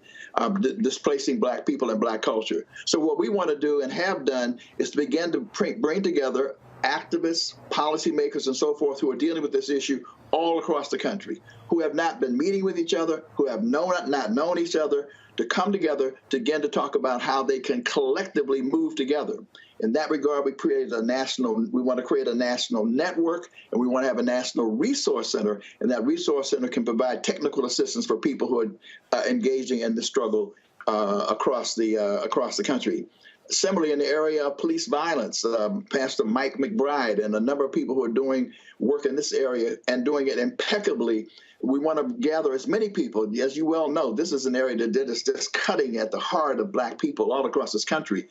displacing Black people and Black culture. So what we want to do and have done is to begin to bring together activists, policymakers, and so forth who are dealing with this issue all across the country, who have not been meeting with each other, who have not known each other, to come together to begin to talk about how they can collectively move together. In that regard, we want to create a national network, and we want to have a national resource center, and that resource center can provide technical assistance for people who are engaging in the struggle across the country. Similarly, in the area of police violence, Pastor Mike McBride and a number of people who are doing work in this area and doing it impeccably. We want to gather as many people. As you well know, this is an area that is just cutting at the heart of Black people all across this country,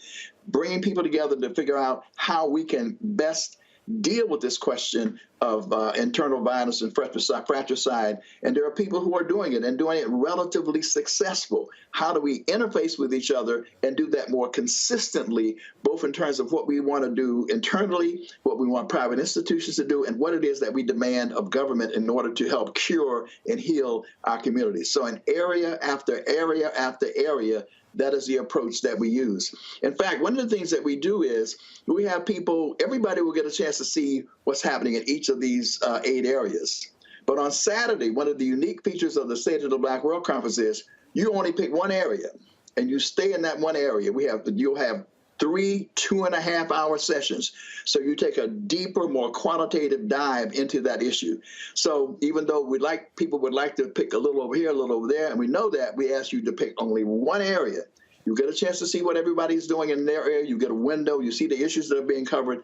bringing people together to figure out how we can best deal with this question of internal violence and fratricide. And there are people who are doing it and doing it relatively successful. How do we interface with each other and do that more consistently, both in terms of what we want to do internally, what we want private institutions to do, and what it is that we demand of government in order to help cure and heal our communities. So in area after area after area, that is the approach that we use. In fact, one of the things that we do is we have people, everybody will get a chance to see what's happening in each of these 8 areas. But on Saturday, one of the unique features of the State of the Black World Conference is you only pick one area and you stay in that one area. You'll have 3 2.5-hour sessions. So you take a deeper, more qualitative dive into that issue. So even though people would like to pick a little over here, a little over there, and we know that, we ask you to pick only one area. You get a chance to see what everybody's doing in their area. You get a window. You see the issues that are being covered.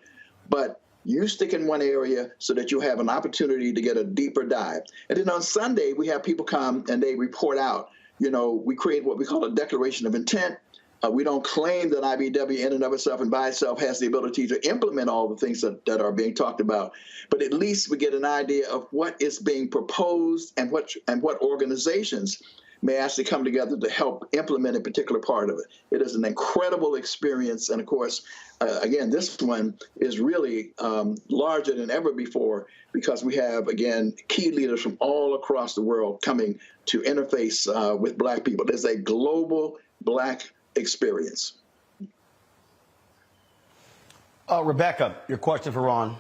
But you stick in one area so that you have an opportunity to get a deeper dive. And then on Sunday, we have people come and they report out. We create what we call a declaration of intent. We don't claim that IBW in and of itself and by itself has the ability to implement all the things that are being talked about, but at least we get an idea of what is being proposed and what organizations may actually come together to help implement a particular part of it. It is an incredible experience, and of course, again, this one is really larger than ever before because we have, again, key leaders from all across the world coming to interface with Black people. There's a global Black experience. Rebecca, your question for Ron.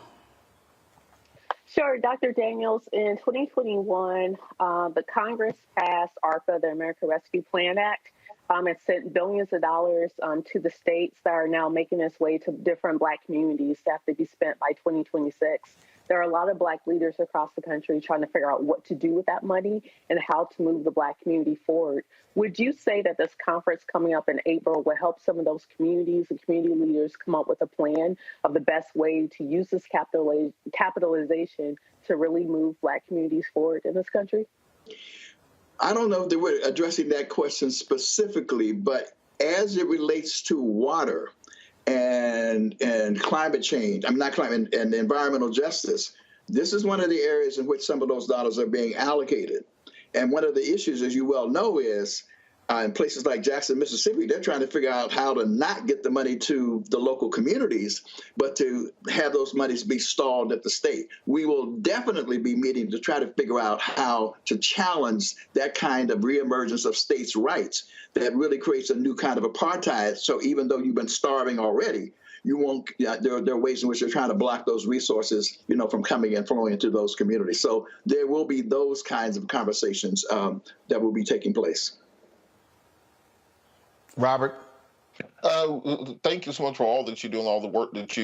Sure, Dr. Daniels, in 2021, the Congress passed ARPA, the American Rescue Plan Act. It sent billions of dollars to the states that are now making its way to different Black communities that have to be spent by 2026. There are a lot of Black leaders across the country trying to figure out what to do with that money and how to move the Black community forward. Would you say that this conference coming up in April will help some of those communities and community leaders come up with a plan of the best way to use this capitalization to really move Black communities forward in this country? I don't know if they were addressing that question specifically, but as it relates to water and climate change, not climate, and environmental justice, this is one of the areas in which some of those dollars are being allocated. And one of the issues, as you well know, is in places like Jackson, Mississippi, they're trying to figure out how to not get the money to the local communities, but to have those monies be stalled at the state. We will definitely be meeting to try to figure out how to challenge that kind of reemergence of states' rights that really creates a new kind of apartheid. So even though you've been starving already, you won't. There are ways in which they're trying to block those resources, from coming and flowing into those communities. So there will be those kinds of conversations that will be taking place. Robert? Thank you so much for all that you do and all the work that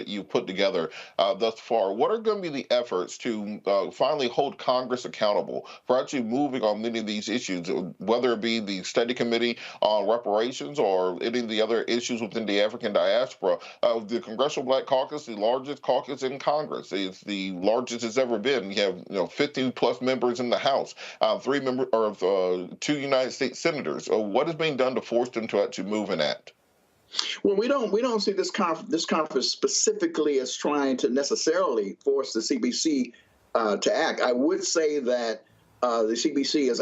you put together thus far. What are going to be the efforts to finally hold Congress accountable for actually moving on many of these issues, whether it be the study committee on reparations or any of the other issues within the African diaspora? The Congressional Black Caucus, the largest caucus in Congress, it's the largest it's ever been. You have 50 plus members in the House, 2 United States senators. What is being done to force them to actually move and act? Well, we don't see this conference specifically as trying to necessarily force the CBC to act. I would say that the CBC is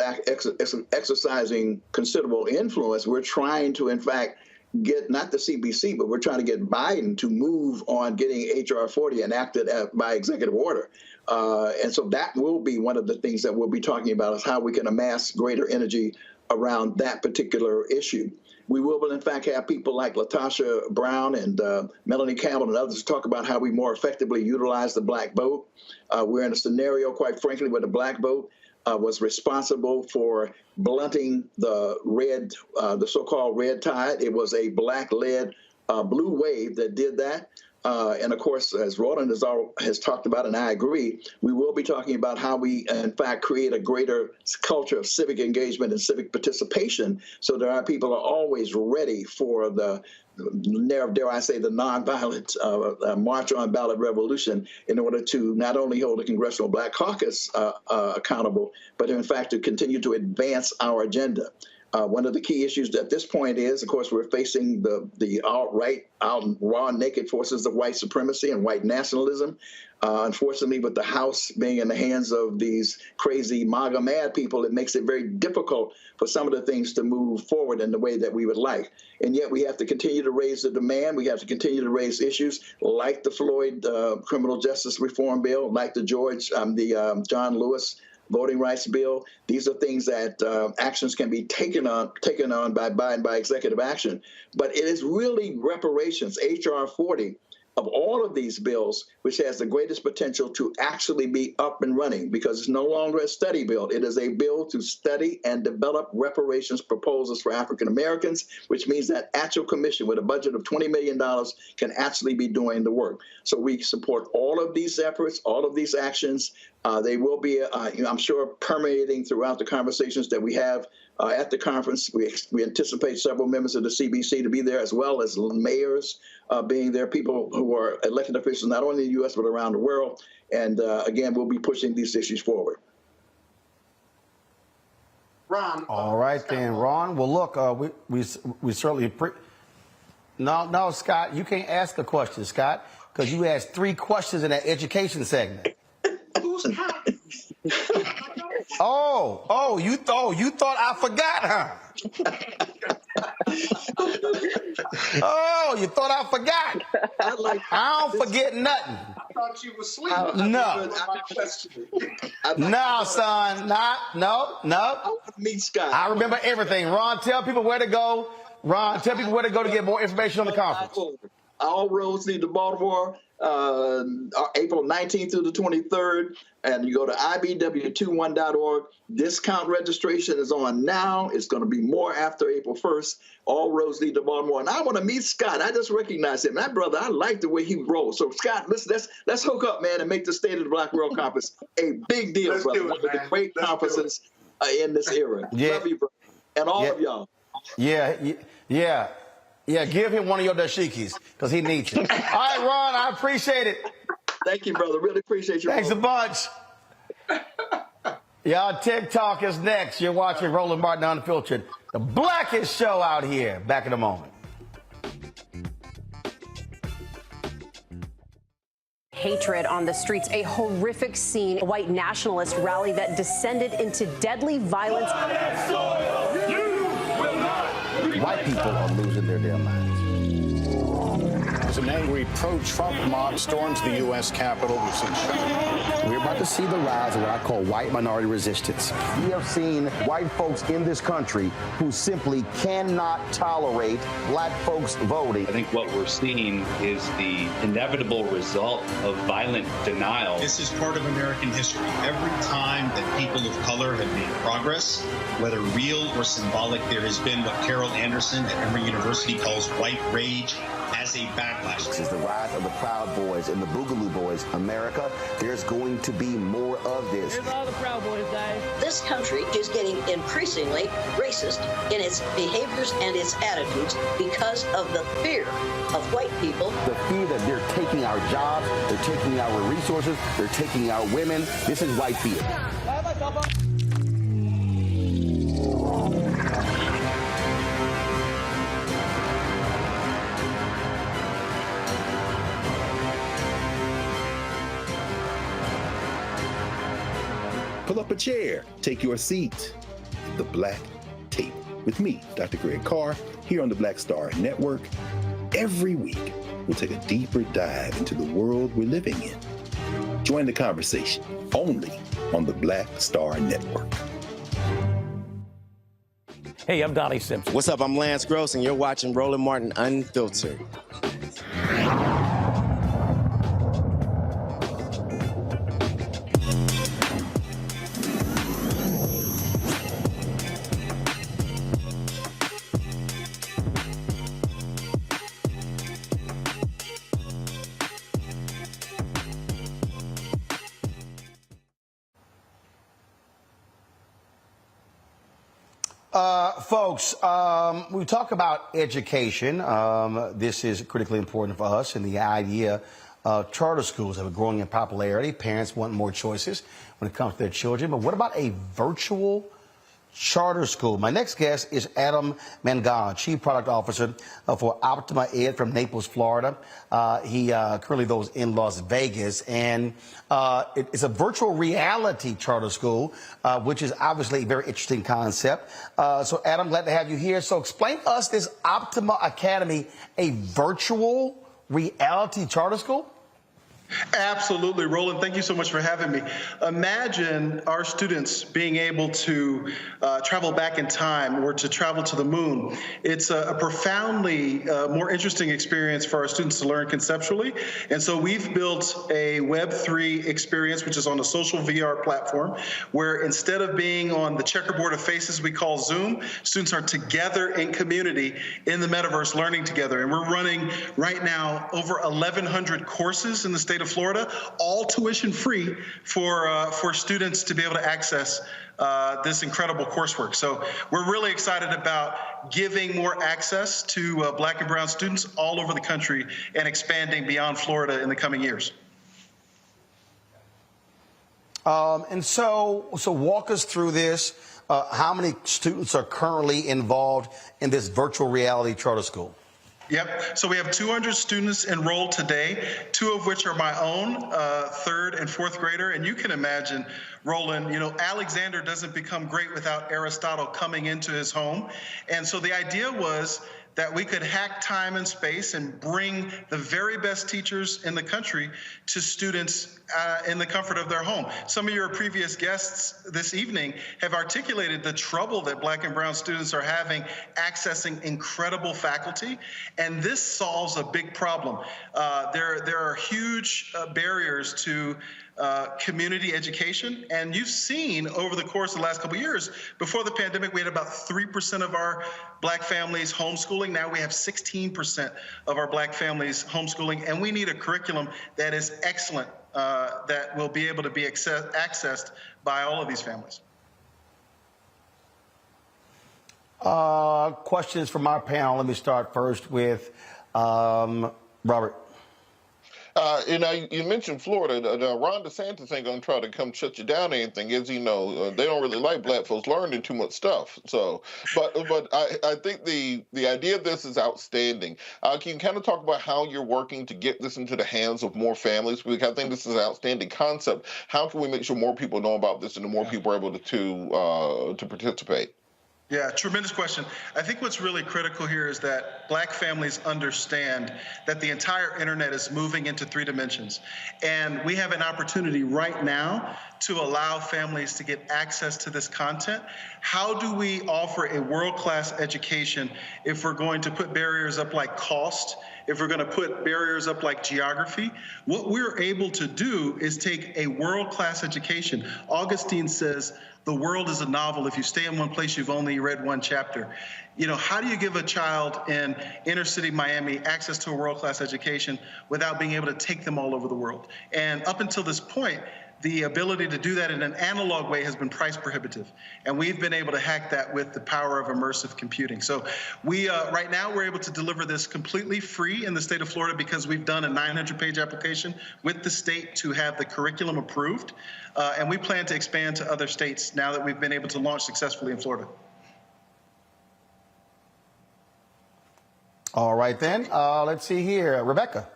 exercising considerable influence. We're trying to, in fact, get not the CBC, but we're trying to get Biden to move on getting H.R. 40 enacted by executive order. And so that will be one of the things that we'll be talking about, is how we can amass greater energy around that particular issue. We will, in fact, have people like Latasha Brown and Melanie Campbell and others talk about how we more effectively utilize the black vote. We're in a scenario, quite frankly, where the black vote was responsible for blunting the so-called red tide. It was a black-led blue wave that did that. And of course, as Roland has talked about, and I agree, we will be talking about how we, in fact, create a greater culture of civic engagement and civic participation, so that our people are always ready for the, dare I say, the nonviolent march on ballot revolution, in order to not only hold the Congressional Black Caucus accountable, but in fact to continue to advance our agenda. One of the key issues at this point is, of course, we're facing the alt-right, raw, naked forces of white supremacy and white nationalism. Unfortunately, with the House being in the hands of these crazy MAGA mad people, it makes it very difficult for some of the things to move forward in the way that we would like. And yet we have to continue to raise the demand. We have to continue to raise issues like the Floyd criminal justice reform bill, like the John Lewis voting rights bill. These are things that actions can be taken on by Biden by executive action. But it is really reparations, H.R. 40, of all of these bills, which has the greatest potential to actually be up and running, because it's no longer a study bill. It is a bill to study and develop reparations proposals for African Americans, which means that actual commission with a budget of $20 million can actually be doing the work. So we support all of these efforts, all of these actions. They will be, I'm sure, permeating throughout the conversations that we have at the conference. We anticipate several members of the CBC to be there, as well as mayors being there, people who are elected officials, not only in the U.S., but around the world. And again, we'll be pushing these issues forward. Ron. All right, then, Ron. Well, look, we certainly No, Scott, you can't ask a question, Scott, because you asked 3 questions in that education segment. Who's counting? You thought I forgot, huh? You thought I forgot. I don't forget nothing. I thought you were asleep. No. No, son. No. Meet Scott. I remember everything. Ron, tell people where to go. Ron, tell people where to go to get more information on the conference. All roads lead to Baltimore. April 19th through the 23rd, and you go to ibw21.org. Discount registration is on now. It's going to be more after April 1st. All roads lead to Baltimore. And I want to meet Scott. I just recognize him. That brother, I like the way he rolls. So, Scott, let's hook up, man, and make the State of the Black World Conference a big deal, Let's brother. do it, One of the man. great conferences in this era. Yeah. Love you, brother. And all of y'all. Yeah. Give him one of your dashikis because he needs it. All right, Ron, I appreciate it. Thank you, brother. Really appreciate you. Thanks a bunch. Y'all, TikTok is next. You're watching Roland Martin Unfiltered, the blackest show out here. Back in a moment. Hatred on the streets, a horrific scene, a white nationalist rally that descended into deadly violence. White people are losing their damn minds. An angry pro-Trump mob storms the U.S. Capitol. We're about to see the rise of what I call white minority resistance. We have seen white folks in this country who simply cannot tolerate black folks voting. I think what we're seeing is the inevitable result of violent denial. This is part of American history. Every time that people of color have made progress, whether real or symbolic, there has been what Carol Anderson at Emory University calls white rage as a backlash. This is the rise of the Proud Boys and the Boogaloo Boys. America, there's going to be more of this. Here's all the Proud Boys, guys. This country is getting increasingly racist in its behaviors and its attitudes because of the fear of white people. The fear that they're taking our jobs, they're taking our resources, they're taking our women. This is white fear. Pull up a chair, take your seat. The Black Tape with me, Dr. Greg Carr, here on the Black Star Network. Every week, we'll take a deeper dive into the world we're living in. Join the conversation only on the Black Star Network. Hey, I'm Donnie Simpson. What's up? I'm Lance Gross, and you're watching Roland Martin Unfiltered. Folks, we talk about education. This is critically important for us, and the idea charter schools have a growing in popularity. Parents want more choices when it comes to their children. But what about a virtual charter school? My next guest is Adam Mangana, Chief Product Officer for Optima Ed from Naples, Florida. He currently lives in Las Vegas, and it's a virtual reality charter school, which is obviously a very interesting concept. So, Adam, glad to have you here. So explain to us this Optima Academy, a virtual reality charter school? Absolutely, Roland. Thank you so much for having me. Imagine our students being able to travel back in time or to travel to the moon. It's a profoundly more interesting experience for our students to learn conceptually. And so we've built a Web3 experience, which is on a social VR platform, where instead of being on the checkerboard of faces we call Zoom, students are together in community in the metaverse learning together. And we're running right now over 1,100 courses in the state of Florida, all tuition free for students to be able to access this incredible coursework. So we're really excited about giving more access to Black and brown students all over the country and expanding beyond Florida in the coming years. And so walk us through this. How many students are currently involved in this virtual reality charter school? Yep. So we have 200 students enrolled today, 2 of which are my own, 3rd and 4th grader. And you can imagine, Roland, Alexander doesn't become great without Aristotle coming into his home. And so the idea was that we could hack time and space and bring the very best teachers in the country to students in the comfort of their home. Some of your previous guests this evening have articulated the trouble that Black and brown students are having accessing incredible faculty, and this solves a big problem. There are huge barriers to community education, and you've seen over the course of the last couple of years, before the pandemic, we had about 3% of our Black families homeschooling. Now we have 16% of our Black families homeschooling, and we need a curriculum that is excellent, that will be able to be accessed by all of these families. Questions from our panel. Let me start first with Robert. You mentioned Florida. Ron DeSantis ain't gonna try to come shut you down or anything, as you know. They don't really like Black folks learning too much stuff. So, but I think the idea of this is outstanding. Can you kind of talk about how you're working to get this into the hands of more families? Because I think this is an outstanding concept. How can we make sure more people know about this and more people are able to participate? Yeah, tremendous question. I think what's really critical here is that Black families understand that the entire internet is moving into 3 dimensions. And we have an opportunity right now to allow families to get access to this content. How do we offer a world-class education if we're going to put barriers up like cost, if we're going to put barriers up like geography? What we're able to do is take a world-class education. Augustine says, the world is a novel. If you stay in one place, you've only read one chapter. You know, how do you give a child in inner city Miami access to a world-class education without being able to take them all over the world? And up until this point, the ability to do that in an analog way has been price prohibitive. And we've been able to hack that with the power of immersive computing. So we, right now, we're able to deliver this completely free in the state of Florida because we've done a 900-page application with the state to have the curriculum approved. And we plan to expand to other states now that we've been able to launch successfully in Florida. All right, then. Let's see here. Rebecca.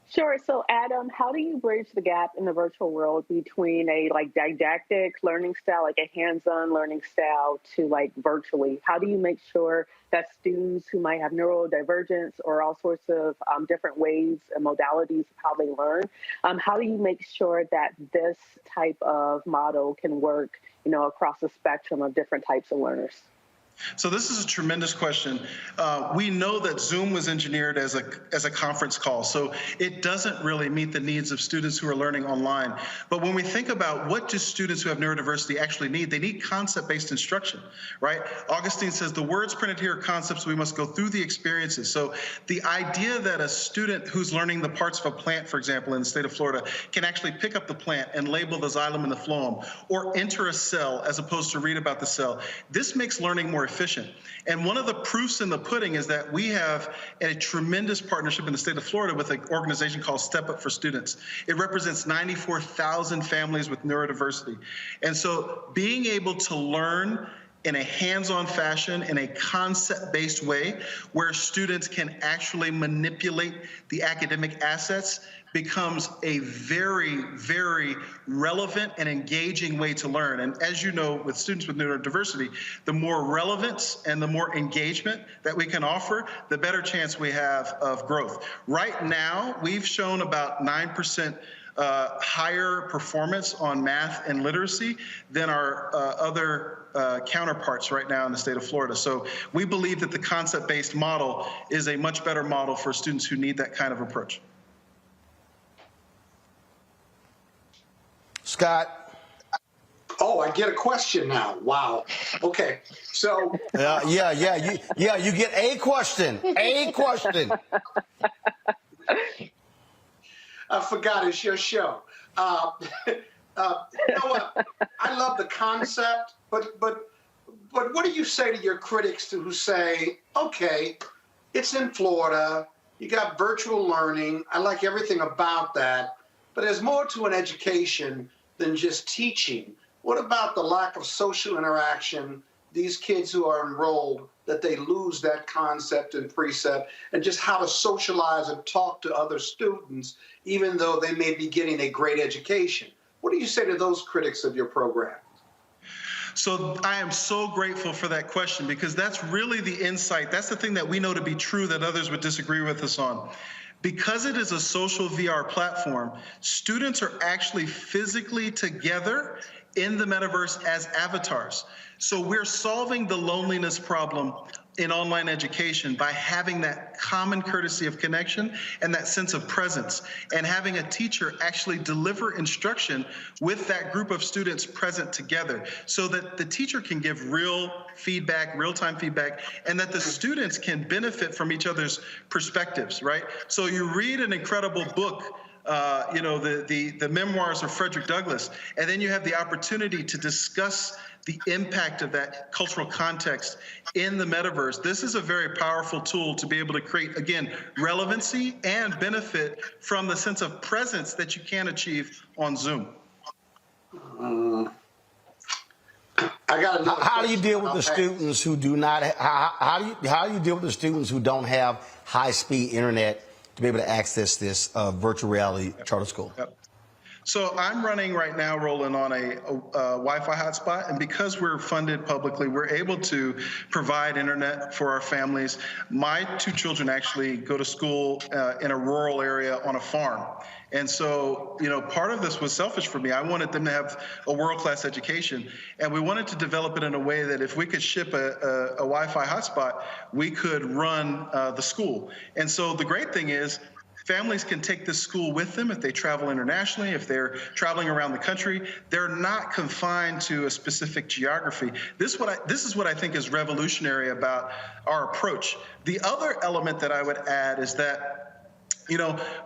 Sure. So, Adam, how do you bridge the gap in the virtual world between a didactic learning style, like a hands-on learning style, to virtually? How do you make sure that students who might have neurodivergence or all sorts of different ways and modalities of how they learn, how do you make sure that this type of model can work, across the spectrum of different types of learners? So this is a tremendous question. We know that Zoom was engineered as a conference call, so it doesn't really meet the needs of students who are learning online. But when we think about what do students who have neurodiversity actually need, they need concept-based instruction, right? Augustine says the words printed here are concepts, we must go through the experiences. So the idea that a student who's learning the parts of a plant, for example, in the state of Florida, can actually pick up the plant and label the xylem and the phloem, or enter a cell as opposed to read about the cell, this makes learning more efficient. And one of the proofs in the pudding is that we have a tremendous partnership in the state of Florida with an organization called Step Up for Students. It represents 94,000 families with neurodiversity. And so being able to learn in a hands-on fashion, in a concept-based way, where students can actually manipulate the academic assets, becomes a very, very relevant and engaging way to learn. And as you know, with students with neurodiversity, the more relevance and the more engagement that we can offer, the better chance we have of growth. Right now, we've shown about 9% higher performance on math and literacy than our other counterparts right now in the state of Florida. So we believe that the concept-based model is a much better model for students who need that kind of approach. Scott. Oh, I get a question now. Wow. Okay. So. You get a question. A question. I forgot it's your show. You know what? I love the concept, but what do you say to your critics who say, okay, it's in Florida, you got virtual learning, I like everything about that, but there's more to an education than just teaching. What about the lack of social interaction, these kids who are enrolled, that they lose that concept and precept, and just how to socialize and talk to other students, even though they may be getting a great education? What do you say to those critics of your program? So I am so grateful for that question, because that's really the insight. That's the thing that we know to be true that others would disagree with us on. Because it is a social VR platform, students are actually physically together in the metaverse as avatars. So we're solving the loneliness problem in online education by having that common courtesy of connection and that sense of presence, and having a teacher actually deliver instruction with that group of students present together, so that the teacher can give real feedback, real-time feedback, and that the students can benefit from each other's perspectives, right? So you read an incredible book, the memoirs of Frederick Douglass, and then you have the opportunity to discuss the impact of that cultural context in the metaverse. This is a very powerful tool to be able to create, again, relevancy and benefit from the sense of presence that you can achieve on Zoom. How do you deal with the students who do not? How do you deal with the students who don't have high-speed internet to be able to access this virtual reality charter school? Yep. So I'm running right now, Roland, on a Wi-Fi hotspot, and because we're funded publicly, we're able to provide internet for our families. My two children actually go to school in a rural area on a farm. And so, part of this was selfish for me. I wanted them to have a world-class education, and we wanted to develop it in a way that if we could ship a Wi-Fi hotspot, we could run the school. And so the great thing is, families can take this school with them if they travel internationally, if they're traveling around the country. They're not confined to a specific geography. This is what I think is revolutionary about our approach. The other element that I would add is that,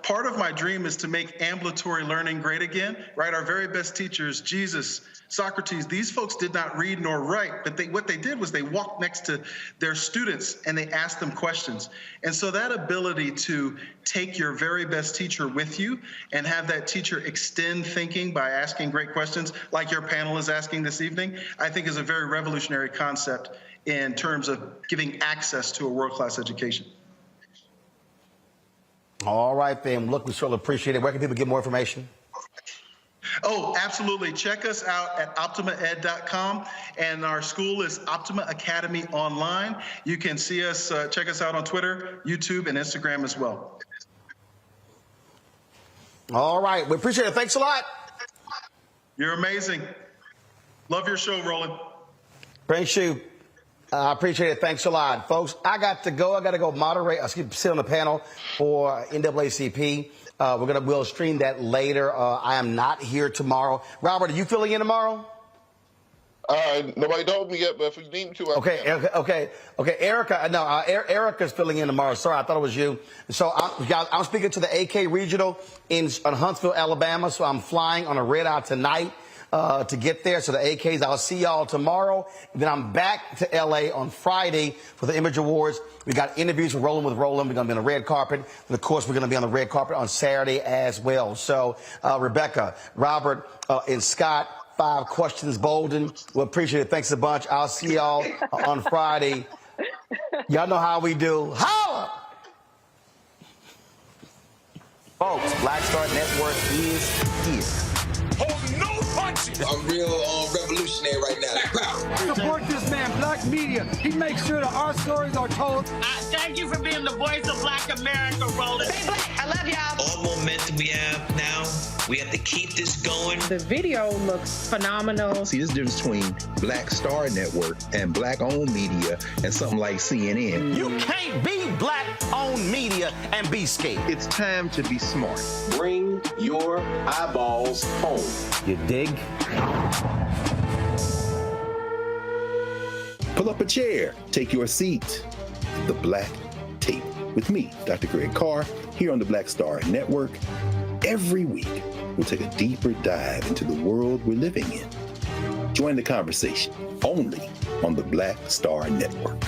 part of my dream is to make ambulatory learning great again, right? Our very best teachers, Jesus, Socrates, these folks did not read nor write, but what they did was they walked next to their students and they asked them questions. And so that ability to take your very best teacher with you and have that teacher extend thinking by asking great questions like your panel is asking this evening, I think is a very revolutionary concept in terms of giving access to a world-class education. All right, then. Look, we certainly appreciate it. Where can people get more information? Oh, absolutely. Check us out at optimaed.com, and our school is Optima Academy Online. You can see us, check us out on Twitter, YouTube, and Instagram as well. All right. We appreciate it. Thanks a lot. You're amazing. Love your show, Roland. Thanks, you. I appreciate it. Thanks a lot, folks. I got to go. I got to go moderate. Sit on the panel for NAACP. We'll stream that later. I am not here tomorrow. Robert, are you filling in tomorrow? Nobody told me yet, but if you need me to, Okay. Erica, Erica's filling in tomorrow. Sorry, I thought it was you. So I'm speaking to the AK Regional in Huntsville, Alabama. So I'm flying on a red eye tonight to get there. So the AKs, I'll see y'all tomorrow. Then I'm back to LA on Friday for the Image Awards. We got interviews with Roland. We're going to be on the red carpet. And of course, we're going to be on the red carpet on Saturday as well. So Rebecca, Robert, and Scott, 5 questions, Bolden. We appreciate it. Thanks a bunch. I'll see y'all on Friday. Y'all know how we do. Holla! Folks, Black Star Network is here. Oh, no punches! I'm real revolutionary right now. Support this man, Black Media. He makes sure that our stories are told. Thank you for being the voice of Black America, Roland. Stay black. I love y'all. All momentum we have now, we have to keep this going. The video looks phenomenal. See, there's a difference between Black Star Network and Black-owned media and something like CNN. You can't be Black-owned media and be scared. It's time to be smart. Bring your eyeballs home. You dig? Pull up a chair. Take your seat. The Black Tape with me, Dr. Greg Carr, here on the Black Star Network. Every week, we'll take a deeper dive into the world we're living in. Join the conversation only on the Black Star Network.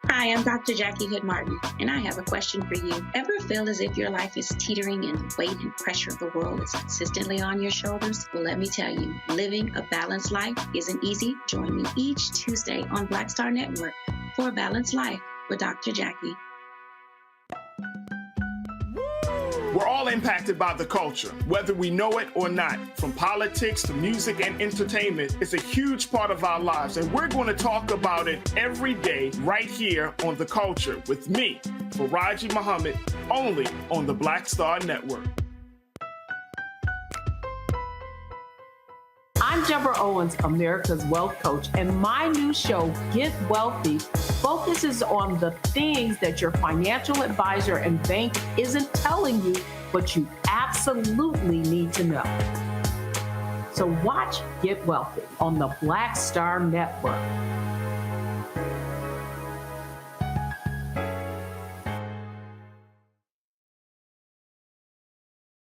Hi, I'm Dr. Jackie Hood-Martin, and I have a question for you. Ever feel as if your life is teetering and the weight and pressure of the world is consistently on your shoulders? Well, let me tell you, living a balanced life isn't easy. Join me each Tuesday on Black Star Network for A Balanced Life with Dr. Jackie. We're all impacted by the culture, whether we know it or not. From politics to music and entertainment, it's a huge part of our lives, and we're going to talk about it every day right here on The Culture with me, Faraji Muhammad, only on the Black Star Network. I'm Deborah Owens, America's Wealth Coach, and my new show, Get Wealthy, focuses on the things that your financial advisor and bank isn't telling you, but you absolutely need to know. So watch Get Wealthy on the Black Star Network.